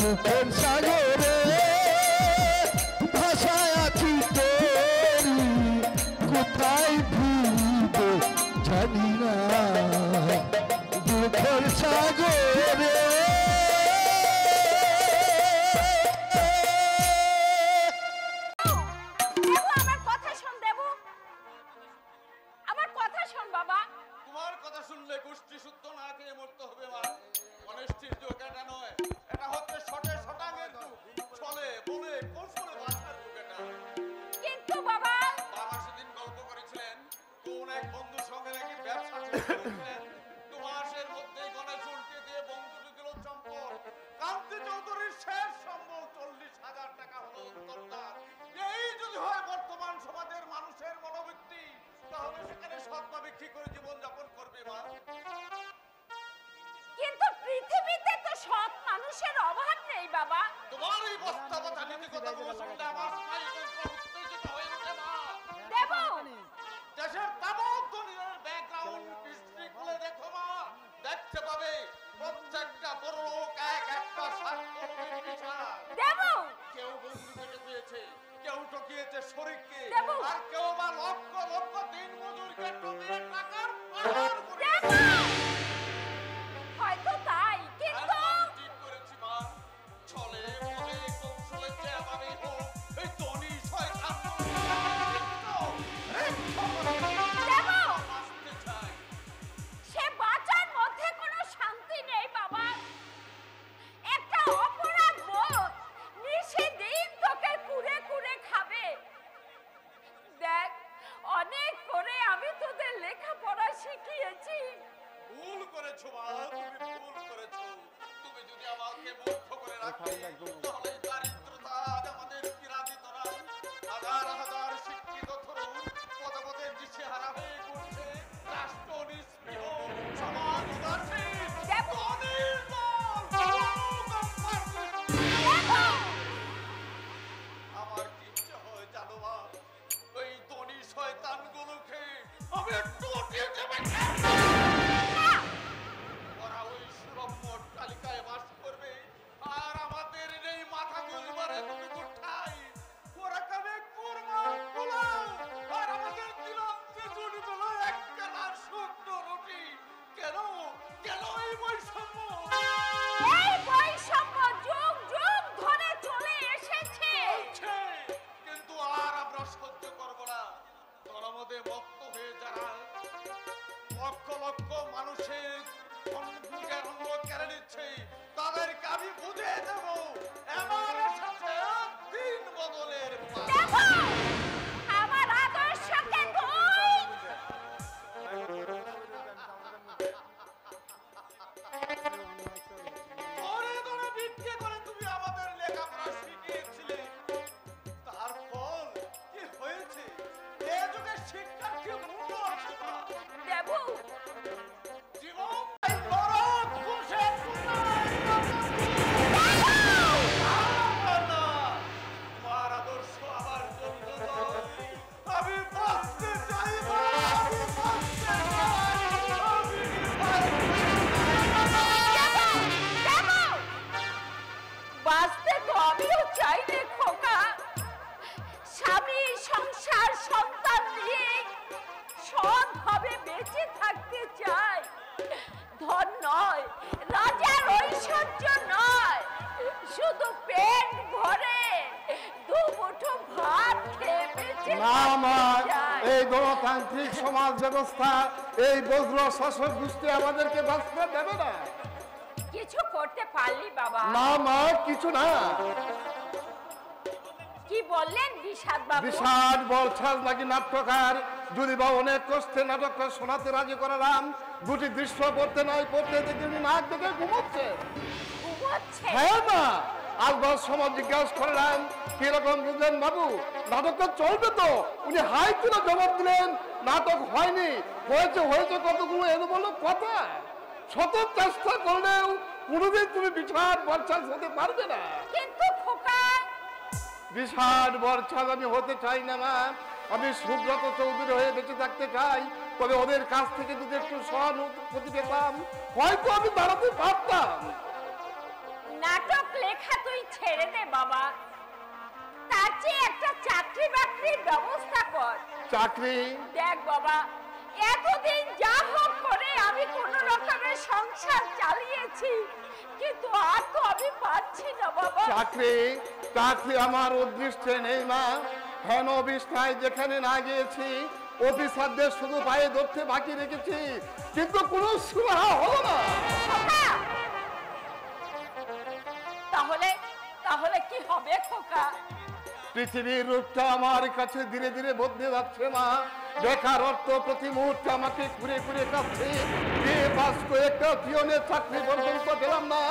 S1: দুঃখের সাগরে ভাষায় আছি তোরি, কোথায় ভুলিব জানি না, দুঃখের সাগরে।
S3: দেবু, আমার কথা শোন দেবু, আমার কথা শোন বাবা।
S5: তোমার কথা শুনলে গোষ্ঠী শুদ্ধ না খেয়ে মরতে হবে মা। অনিষ্টির যুগ এটা নয়, এটা হচ্ছে শটে শটাঙ্গের যুগ। ছলে বলে কৌশলে বাঁচার যুগ এটা।
S3: কিন্তু বাবা,
S5: বাবা সেদিন গল্প করেছিলেন কোন এক বন্ধুর সঙ্গে নাকি ব্যবসা শুরু করেছিলেন। 2 মাসের মধ্যেই গণেশ উল্টে দিয়ে বন্ধুটি দিল চম্পট। কান্তি চৌধুরীর শেষ সম্বল 40,000 টাকা হলো উত্তরদার। এই যদি হয় বর্তমান সমাজের মানুষের মনোবৃত্তি, তাহলে সেখানে সত্তা বিক্রি করে জীবনযাপন করবে মা।
S3: কিন্তু পৃথিবীতে তো সৎ মানুষের অভাব নেই বাবা।
S5: তোমার এই বাস্তবতা নীতিকতাগুলো শুনলে আমার স্নায়ুতন্ত্র উত্তেজিত হয়ে ওঠে মা।
S3: দেবু,
S5: দেশের তাবৎ দুনিয়ার ব্যাকগ্রাউন্ড হিস্ট্রি খুলে দেখো মা, দেখতে পাবে প্রত্যেকটা বড় লোক এক একটা স্বার্থলোভীর পিছায়।
S3: দেবু,
S5: কেউ বন্ধুকে ঠকিয়েছে, কেউ ঠকিয়েছে শরীরকে,
S3: দেবু।
S5: আর কেউ বা লক্ষ লক্ষ দিন মজুরকে ঠকিয়ে টাকার পাহাড় করে
S3: দেবু।
S5: করেছো মা, তুমি ভুল করেছো। তুমি যদি আমাকে মুগ্ধ করে রাখতে, তাহলে দারিদ্রতা আজ আমাদের পীড়াদিত না। হাজার হাজার শিক্ষিত তরুণ পদে পদে দিশেহারা হয়ে ঘুরছে। রাষ্ট্র নিষ্পৃহ, সমাজ উদাসীন, আমার কি ইচ্ছে হয় জানো মা? ওই ধনী শয়তানগুলোকে আমি একটু উঠিয়ে দেবে। ওরা ওই সুরম্য তালিকায় বাস করবে, আর আমাদের এই মাথা গুলবারে ঠাই ওরা খাবে কুরবান পোলাও, আর আমাদের দিলাম খিচুড়ি বেলা এক কেনার শুকনো রুটি। কেন কেন এই বৈষম্য?
S3: এই বৈষম্য যুগ যুগ ধরে চলে এসেছে।
S5: কিন্তু আর আমরা সহ্য করব না। জনমতে মত্ত হয়ে যারা লক্ষ লক্ষ মানুষের অন্ন কেড়ে নিচ্ছে, তাদেরকে আমি বুঝিয়ে দেব এবার এসেছে দিন বদলের পালা।
S3: দেখো আমার আদর্শকে তুই
S5: ধরে ধরে ভিক্ষে করে তুমি আমাদের লেখাপড়া শিখিয়েছিলে, তার ফল কি হয়েছে? এ যুগে শিক্ষার কি মূল্য আছে না?
S3: দেবু
S5: জীবন নরক ঘুষে তোমার আদর্শ আমার জন্য নয়। আমি বাঁচতে চাই মা, আমি বাঁচতে চাই, আমি
S3: দেবু বাঁচতে তো আমিও চাই রে খোকা। স্বামী সংসার সন্তান নিয়ে সৎভাবে বেঁচে থাকতে চাই। ধন নয়, রাজার ঐশ্বর্য নয়, শুধু পেট ভরে দু মুঠো ভাত খেয়ে বেঁচে
S4: না মা,
S3: থাকতে চাই।
S4: এই গণতান্ত্রিক সমাজ ব্যবস্থা, এই বজ্র শাসক গোষ্ঠী আমাদেরকে বাঁচতে দেবে না।
S3: কিছু করতে পারলি বাবা?
S4: না মা, কিছু না।
S3: কি বললেন বিষাদ বাবু?
S4: বিশাল বলছাল নাকি নাট্যকার, যদি বা অনেক কষ্টে নাটকটা শোনাতে রাজি করালাম, দুটি দৃশ্য পড়তে নাই পড়তে দেখে উনি নাক দেখে ঘুমোচ্ছে।
S3: ঘুমোচ্ছে?
S4: হ্যাঁ মা, আজবার সময় জিজ্ঞাসা করলাম কিরকম বুঝলেন বাবু, নাটকটা চলবে তো? উনি হাই তুলে জবাব দিলেন নাটক হয়নি, হয়েছে হয়েছে কতগুলো এনে বললো কথা। শত চেষ্টা করলেও কোনোদিন তুমি বিশাল বলছাল হতে পারবে না।
S3: কিন্তু খোকা
S4: বিশাল বরছাল আমি হতে চাই না মা, আমি সুব্রত চৌধুরী হয়ে বেঁচে থাকতে চাই। তবে ওদের কাছ থেকে যদি একটু সহানুভূতি পেতাম, হয়তো আমি দাঁড়াতে পারতাম।
S3: নাটক লেখা তুই ছেড়ে দে বাবা, তার চেয়ে একটা চাকরি বাকরির ব্যবস্থা কর।
S4: চাকরি?
S3: দেখ বাবা, এতদিন যা হোক করে আমি কোন রকমের সংসার চালিয়েছি, কিন্তু আর তো আমি পাচ্ছি না বাবা।
S4: চাকরি? চাকরি আমার উদ্দৃষ্টে নেই মা। হেন বিষ্ঠায় যেখানে না গিয়েছি, অফিসারদের শুধু পায়ে ধরতে বাকি রেখেছি, কিন্তু কোনো সুরাহা হলো না।
S3: খোকা, তাহলে তাহলে কি হবে খোকা?
S4: পৃথিবীর রূপটা আমার কাছে ধীরে ধীরে বদলে যাচ্ছে মা। বেকার অর্থ প্রতি মুহূর্তে আমাকে ঘুরে ঘুরে কাছে। বিয়ে পাস করে একটা পিয়নের চাকরি পর্যন্ত পেলাম না,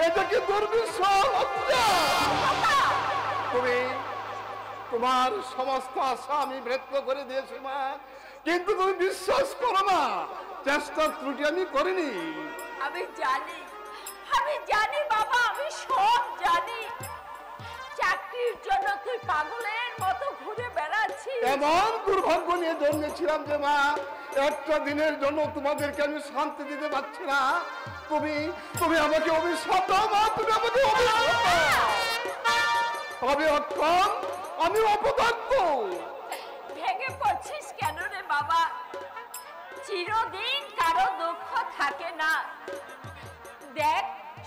S4: এটা কি দুর্বিষহ লজ্জা? তুমি তোমার সমস্ত আশা আমি ব্যক্ত করে দিয়েছি মা, কিন্তু তুমি বিশ্বাস করো না, চেষ্টা ত্রুটি আমি করিনি।
S3: আমি জানি বাবা, আমি সব জানি। চাকরির জন্য তুই পাগলের মতো ঘুরে বেড়াচ্ছিস।
S4: এমন দুর্ভাগ্য নিয়ে জন্মেছিলাম যে মা, একটা দিনের জন্য তোমাদেরকে আমি শান্তি দিতে পারছি না। তুমি আমাকে অভিশাপ দাও মা, তুমি আমাকে অভিশাপ দাও। আমি অক্ষম, আমি অপদার্থ।
S3: ভেঙে পড়ছিস কেন রে বাবা? চিরদিন কারো দুঃখ থাকে না। দেখ,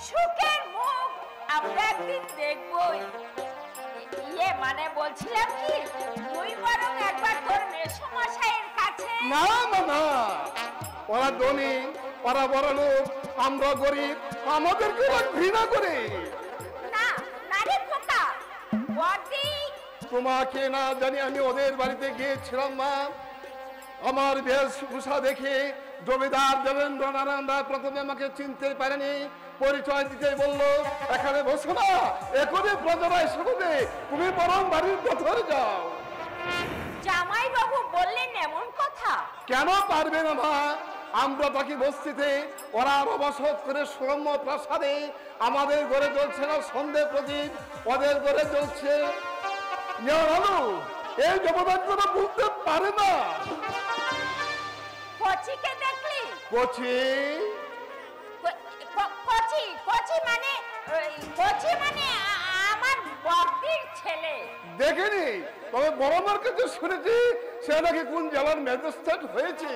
S3: সুখের মুখ আমরা একদিন দেখবই। মানে বলছিলাম কি, তুই বরং একবার তোর মেসমশাইয়ের কাছে।
S4: না না, ওরা ধনী, ওরা বড় লোক, আমরা গরিব, আমাদেরকে ওরা ঘৃণা করে।
S3: না না রে খোকা, বড়দি
S4: তোমাকে না জানি আমি ওদের বাড়িতে গিয়েছিলাম মা। আমার বেশভূষা দেখে
S8: জমিদার দেবেন্দ্র নারায়ণ রায় প্রথমে আমাকে চিনতে পারেনি, পরিচয় দিতে বললো এখানে বসো না, এখনই প্রজারা এসে বলবে, তুমি বরং বাড়ির ভেতরে যাও।
S3: জামাই বাবু বললেন এমন কথা?
S8: কেন পারবে না মা, আমরা থাকি বস্তিতে, ওরা অবসর করে সুরম্য প্রাসাদে, আমাদের ঘরে জ্বলছে না সন্ধ্যে প্রদীপ, ওদের ঘরে জ্বলছে আলো। এই জগৎ কোনো বুঝতে পারে না।
S3: কচিকে দেখলি?
S8: কচি
S3: কচি মানে আমার বড়দির ছেলে।
S8: দেখেনি, তবে বড় মার কাছে শুনেছি সে নাকি কোন জেলার ম্যাজিস্ট্রেট হয়েছে।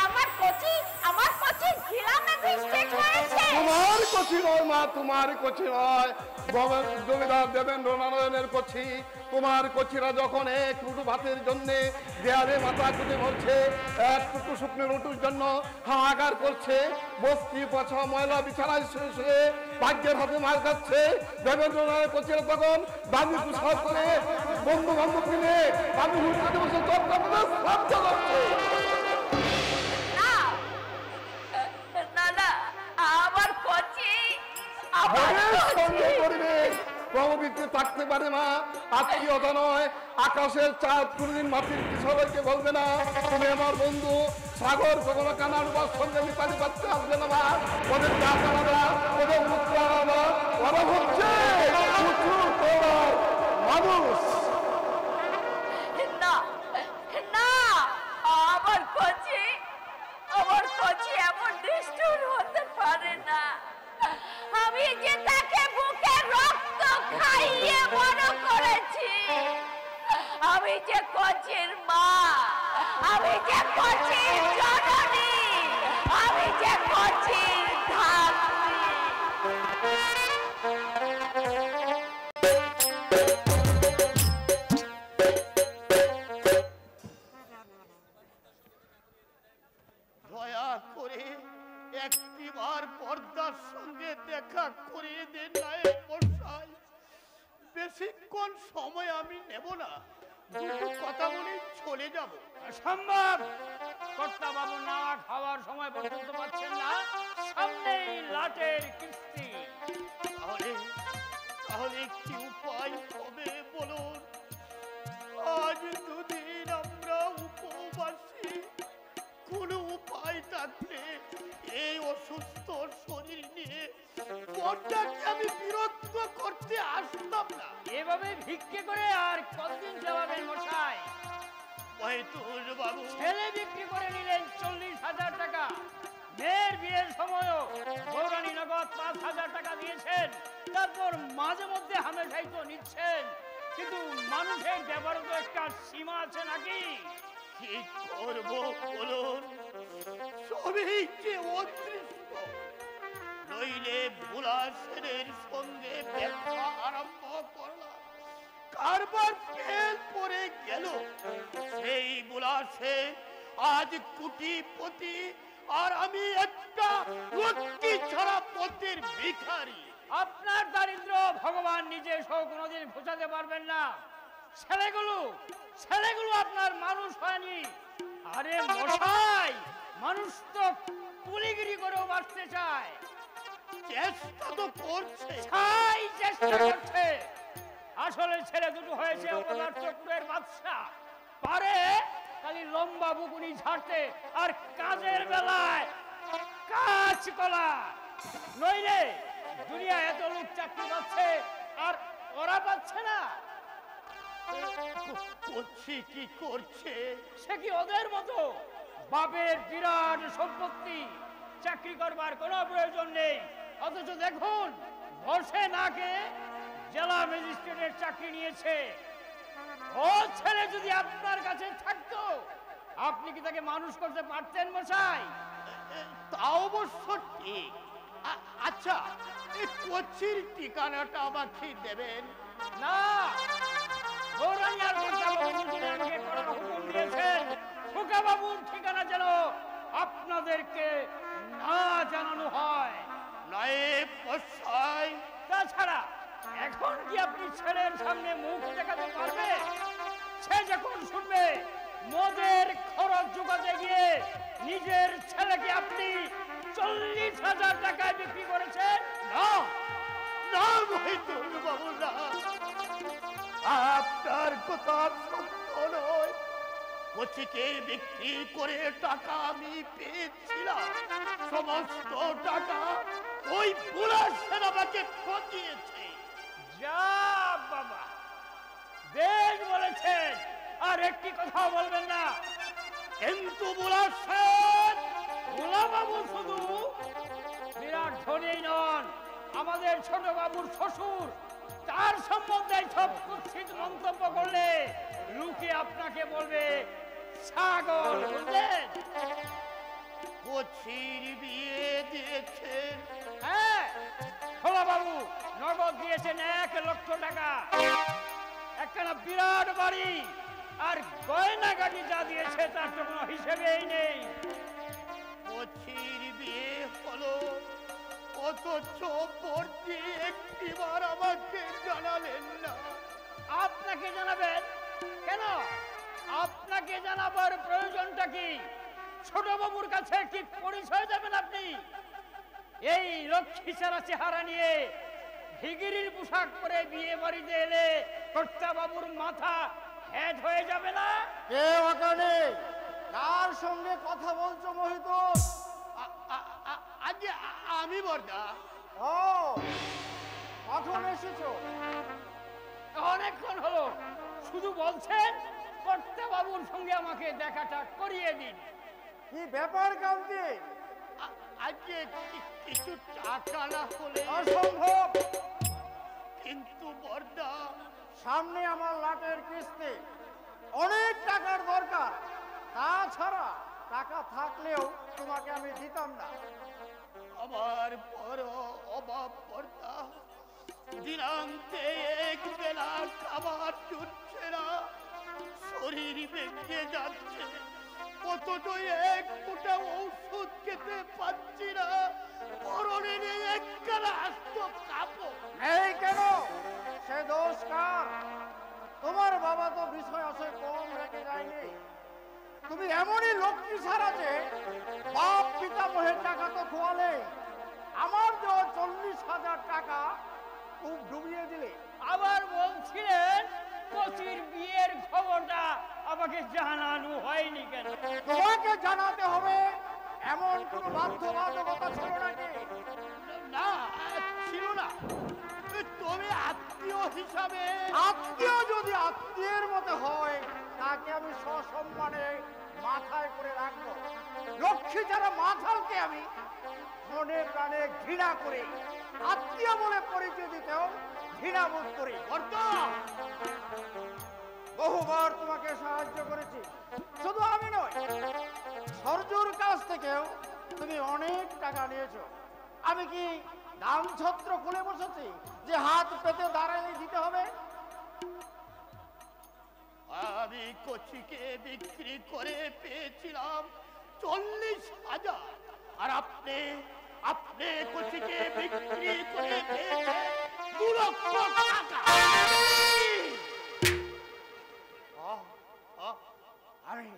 S3: আমার কচি জেলা ম্যাজিস্ট্রেট হয়েছে।
S8: তোমার কচি নয় মা, তোমার কচি নয়, জমিদার দেবেন্দ্র নারায়ণের কচি। তোমার কচিরা যখন এক রুটু ভাতের জন্য দেয়ালে মাথা কুটে মরছে, এক টুকু শুকনো রুটুর জন্য হাহাকার করছে, বস্তি পছা ময়লা বিছানায় শুয়ে শুয়ে ভাগ্যের হাতে মার খাচ্ছে, দেবেন্দ্র নারায়ণ কচিরা তখন দাবি কুসার করে বন্ধু বান্ধব মিলে দাবি হুটকাতে বসে চালাচ্ছে।
S3: আমার কচি
S8: প্রবৃত্তি থাকতে পারে না, আত্মীয়তা নয়, আকাশের চাঁদ কোনদিন মাটির সবাইকে বলবে না তুমি আমার বন্ধু। সাগর কখনো কানার বা সঙ্গে মিতালি পাচ্ছে আসবে না মা, ওদের জাত আলাদা, ওদের মুক্ত আলাদা, ওরা হচ্ছে মানুষ।
S3: আমার কচি এমন নিষ্ঠুর হতে পারে না। আমি যে তাকে বুকে রক্ত খাইয়ে বড় করেছি, আমি যে কচির মা, আমি যে কচির জননী, আমি যে কচির ধাত্রী।
S5: দয়া করে একটিবার পর্দার সঙ্গে দেখা করিয়ে দেন নায়েব মশাই। বেশিক্ষণ সময় আমি নেব না, দুটো কথা বলে চলে যাব।
S4: সম্ভব, কর্তা বাবু না খাওয়ার সময় পর্যন্ত পাচ্ছেন না, সামনেই লাটের কিস্তি।
S5: তাহলে একটি উপায় হবে বলুন। আজ দুদিন আমরা উপবাসী, কোন উপায় থাকলে এই অসুস্থ শরীর নিয়ে পর্দাকে আমি বিরক্ত করতে আসতাম না।
S4: এভাবে ভিক্ষে করে আর কতদিন চালাবেন মশাই?
S5: বাবু
S4: ছেলে বিক্রি করে নিলেন 40,000 টাকা, মেয়ের বিয়ের সময়ও গৌরানী নগদ 5,000 টাকা দিয়েছেন, তারপর মাঝে মধ্যে হামেশাই তো নিচ্ছেন, কিন্তু মানুষের ব্যাপারে তো একটা সীমা আছে নাকি?
S5: কি করবো বলুন, সবই যে অদৃষ্ট। নইলে ভোলা সেনের সঙ্গে ব্যবসা আরম্ভ করলাম, কারবার ফেল পড়ে গেল। সেই ভোলা সেন আজ কোটিপতি, আর আমি একটা লক্ষ্মী ছাড়া পথের ভিখারি।
S4: আপনার দারিদ্র ভগবান নিজে সহ কোনোদিন ঘোচাতে পারবেন না। ছেলেগুলো আপনার মানুষ হয়নি। আরে মশাই, মানুষ তো কুলিগিরি করেও বাঁচতে চায়।
S5: চেষ্টা তো করছে,
S4: চেষ্টা করছে। আসলে ছেলে দুটো হয়েছে অপদার্থ কুলের বাদশা, পারে খালি লম্বা বুকুনি ঝাড়তে আর কাজের বেলায় কাজ কলা। নইলে দুনিয়া এত লোক চাকরি পাচ্ছে আর ওরা পাচ্ছে না।
S5: করছে কি করছে?
S4: সে কি ওদের মতো বাপের বিরাট সম্পত্তি, চাকরি করবার কোনো প্রয়োজন নেই, অথচ দেখুন বসে নাকে জেলা ম্যাজিস্ট্রেটের চাকরি নিয়েছে। ও ছেলে যদি আপনার কাছে থাকতো, আপনি কি তাকে মানুষ করতে পারতেন মশাই?
S5: তা অবশ্য ঠিক। আচ্ছা, এই কোচির ঠিকানাটা আমাকে দেবেন?
S4: না, গৌরানী আর আমাকে করার হুকুম দিয়েছেন খোকা বাবুর ঠিকানা যেন আপনাদেরকে না জানানো হয়।
S5: নায়েব মশাই,
S4: তাছাড়া এখন কি আপনি ছেলের সামনে মুখ দেখাতে পারবে? সে যখন শুনবে
S5: মদের খরচ জোগাতে গিয়ে নিজের ছেলেকে আপনি 40,000 টাকায় বিক্রি করেছেন? না না মহিতুল বাবু, না, আপনার কথা সত্য নয়। কচিকে বিক্রি করে টাকা আমি পেয়েছিলাম, সমস্ত টাকা ওই বুলার সেনাবাকে ঠকিয়েছে। যা বাবা, বেশ বলেছেন, আর একটি কথা বলবেন না। কিন্তু বুলার সেন, বুলা বাবু শুধু বিরাট ধনী নন, আমাদের ছোট বাবুর শ্বশুর। তার সম্বন্ধে সব কুৎসিত মন্তব্য করলে লোকে আপনাকে বলবে ছাগল, বুঝলেন? কচির বিয়ে দিয়েছেন? হ্যাঁ, খোলা বাবু নগদ দিয়েছেন 1 লক্ষ টাকা, একখানা বিরাট বাড়ি, আর গয়না গাড়ি যা দিয়েছে তার তো কোনো হিসেবেই নেই। কচির বিয়ে হলো, অথচ পড়তে একটিবার আমাকে জানালেন না। আপনাকে জানাবেন কেন? আপনাকে জানাবার প্রয়োজনটা কি? ছোট বাবুর কাছে কি পরিচয় দেবেন আপনি? এই লক্ষ্মী ছাড়া চেহারা নিয়ে ভিগিরির পোশাক পরে বিয়ে বাড়িতে এলে কর্তা বাবুর মাথা হেড হয়ে যাবে না?
S4: কে ওখানে? কার সঙ্গে কথা বলছো মহিতুল?
S5: আজকে আমি বর্দা।
S4: ও, কখন এসেছো?
S5: অনেকক্ষণ হলো। শুধু বলছেন কর্তা বাবুর সঙ্গে আমাকে দেখাটা করিয়ে দিন।
S4: কি ব্যাপার কান্তি?
S5: আজকে কিছু টাকা না হলে
S4: অসম্ভব।
S5: কিন্তু বর্দা,
S4: সামনে আমার লাটের কিস্তি, অনেক টাকার দরকার। তাছাড়া টাকা থাকলেও তোমাকে আমি দিতাম না।
S5: আমার বড় অভাব বর্দা, দিনান্তে এক বেলা খাবার জুটছে না, শরীর ভেঙে যাচ্ছে, অথচ এক ফোঁটা ঔষধ খেতে পাচ্ছি না, পরনে নেই একখানা আস্ত কাপড়।
S4: এই কেন? সে দোষ কার? তোমার বাবা তো বিষয় আসে কম রেখে যায়নি। তুমি এমনই লক্ষ্মী ছাড়া যে বাপ পিতামহের টাকা তো খোয়ালে, আমার দেওয়া 40,000 টাকা খুব ডুবিয়ে দিলে।
S5: আবার বলছিলেন কচির বিয়ের খবরটা আমাকে জানানো হয়নি কেন?
S4: তোমাকে জানাতে হবে এমন কোন বাধ্যবাধকতা ছিল নাকি?
S5: না, ছিল না। তবে আত্মীয় হিসাবে,
S4: আত্মীয় যদি আত্মীয়ের মতো হয়, তাকে আমি সসম্মানে মাথায় করে রাখবো। লক্ষ্মী যারা মাথালকে আমি মনে প্রাণে ঘৃণা করি, আত্মীয় বলে পরিচয় দিতেও ঘৃণা বোধ করি। বহুবার তোমাকে সাহায্য করেছি, শুধু আমি নয়, সরজুর কাছ থেকেও তুমি অনেক টাকা নিয়েছো। আমি কি দাম ছত্র খুলে বসেছি যে হাত পেতে দাঁড়ালে দিতে হবে?
S5: আমি কচিকে বিক্রি করে পেয়েছিলাম 40,000, আর আপনি কচিকে বিক্রি করে পেয়েছেন 2 লক্ষ টাকা।
S4: আমি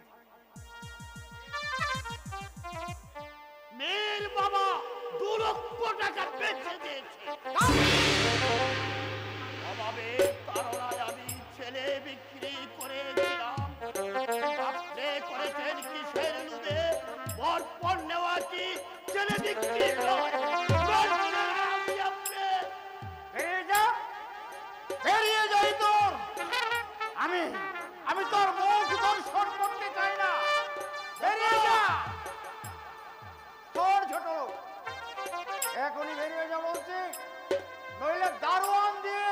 S5: মেয়ের বাবা 2 লক্ষ টাকা বেচে দিয়েছে। অভাবের কারণে আমি ছেলে বিক্রি করেছিলাম। আপনি করেছেন কিসের লোভে? বরপণ নেওয়া কি ছেলে বিক্রি নয়?
S4: বেরিয়ে যা, বেরিয়ে যাই তোর। আমি তোর মুখ দর্শন করতে চাই না। বেরিয়ে যা তোর ছোট লোক, এখনই বেরিয়ে যা বলছি, নইলে দারোয়ান দিয়ে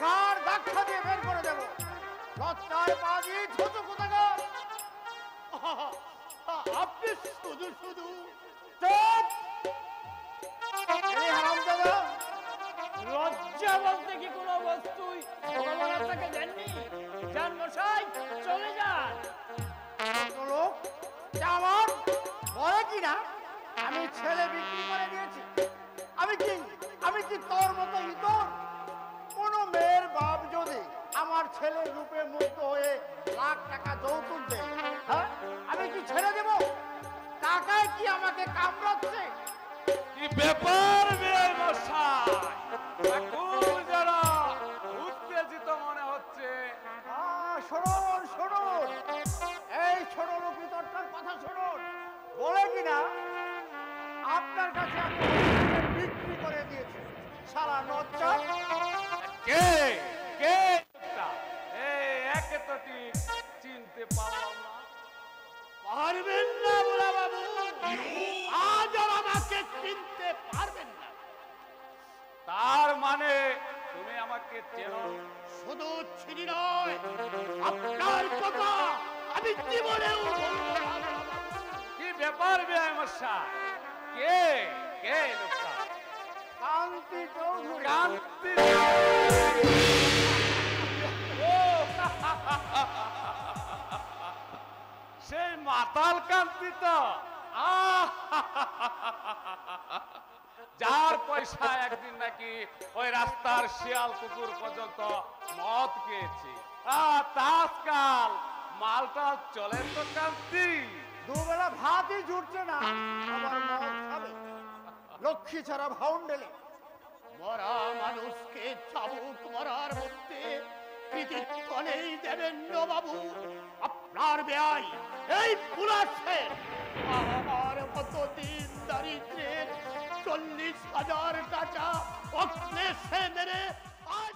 S4: গাড় ধাক্কা দিয়ে বের করে দেবো। লজ্জায় পা দিয়ে ছোট কোথাকার।
S5: আপনি শুধু শুধু
S4: চুপ! এই হারামজাদা,
S5: লজ্জা বলতে কি কোনো বস্তুই ভগবান আপনাকে দেননি? যান মশাই, চলে যান।
S4: ছোট লোক যে আমার বলে কিনা আমি ছেলে বিক্রি করে দিয়েছি। আমি কি তোর মতো ইতর? কোন মেয়ের বাপ যদি আমার ছেলের রূপে মুগ্ধ হয়ে লাখ টাকা যৌতুক দেয়, হ্যাঁ আমি কি ছেড়ে দেব? টাকায় কি আমাকে কামড়াচ্ছে?
S9: কি ব্যাপার বেয়াই মশাই, এখন যারা উত্তেজিত মনে হচ্ছে।
S4: শুনুন শুনুন, এই ছোট লোক ভিতরটার কথা শুনুন। বলে কিনা আপনার কাছে আমি বিক্রি করে দিয়েছি সারা নচ্চা।
S9: কে কে লোকটা? এই একে তো ঠিক চিনতে পারলাম না।
S5: পারবেন না বুড়া বাবু, আজ আর আমাকে চিনতে পারবেন না।
S9: তার মানে তুমি আমাকে চেনো?
S5: শুধু চিনি নয়, আপনার কথা আমি জীবনেও বলবো না বুড়া বাবু।
S9: কি ব্যাপার বেয়াই মশাই, কে কে লোকটা?
S4: কান্তি চৌধুরী।
S9: কান্তি? ও সেই মাতাল কান্তি তো, যার পয়সা একদিন নাকি ওই রাস্তার শিয়াল কুকুর পর্যন্ত মদ খেয়েছি। তাজকাল মালটা চলে তো কান্তি।
S4: দুবেলা ভাতই জুটছে না, আবার মদ খাবে। লক্ষ্মী ছাড়া ভাউন্ডেলে।
S5: মরা মানুষকে চাবুক মরার মধ্যে কৃতিত্ব নেই দেবেন্দ্র বাবু। আপনার ব্যয় এই পুলাশের আমার মতো দিন দারিদ্রের 40,000 টাকা অক্লেশে মেরে আজ